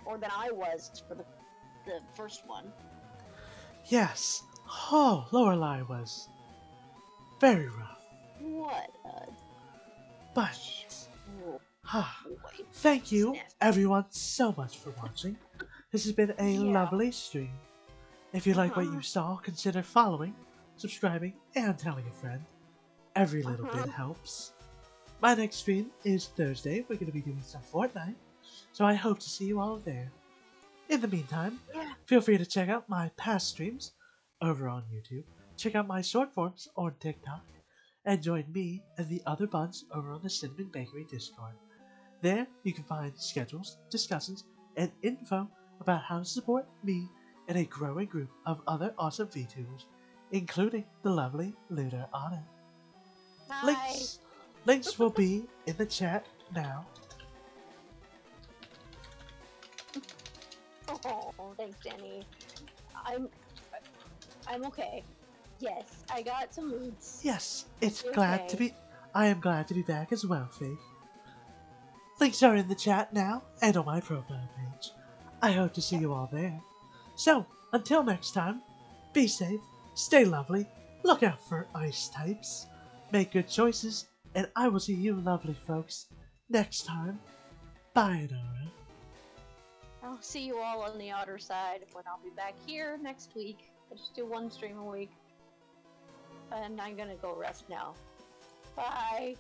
or than I was for the first one. yes. Oh, Lorelei was very rough. What a But, ah, boy. thank you Snap. everyone so much for watching. This has been a Yeah. lovely stream. If you like what you saw, consider following, subscribing, and telling a friend. Every little bit helps. My next stream is Thursday. We're going to be doing some Fortnite, so I hope to see you all there. In the meantime, feel free to check out my past streams over on YouTube, check out my short forms on TikTok, and join me and the other bunch over on the Cinnamon Bakery Discord. There, you can find schedules, discussions, and info about how to support me and a growing group of other awesome VTubers, including the lovely Lunar Anna. Hi. Links will be in the chat now. Oh, thanks, Jenny. I'm okay. Yes, I got some roots. Yes, Okay. I am glad to be back as well, Faith. Links are in the chat now and on my profile page. I hope to see you all there. So, until next time, be safe, stay lovely, look out for ice types, make good choices, and I will see you lovely folks next time. Bye, Nora. I'll see you all on the outer side when I'll be back here next week. I just do one stream a week. And I'm gonna go rest now. Bye.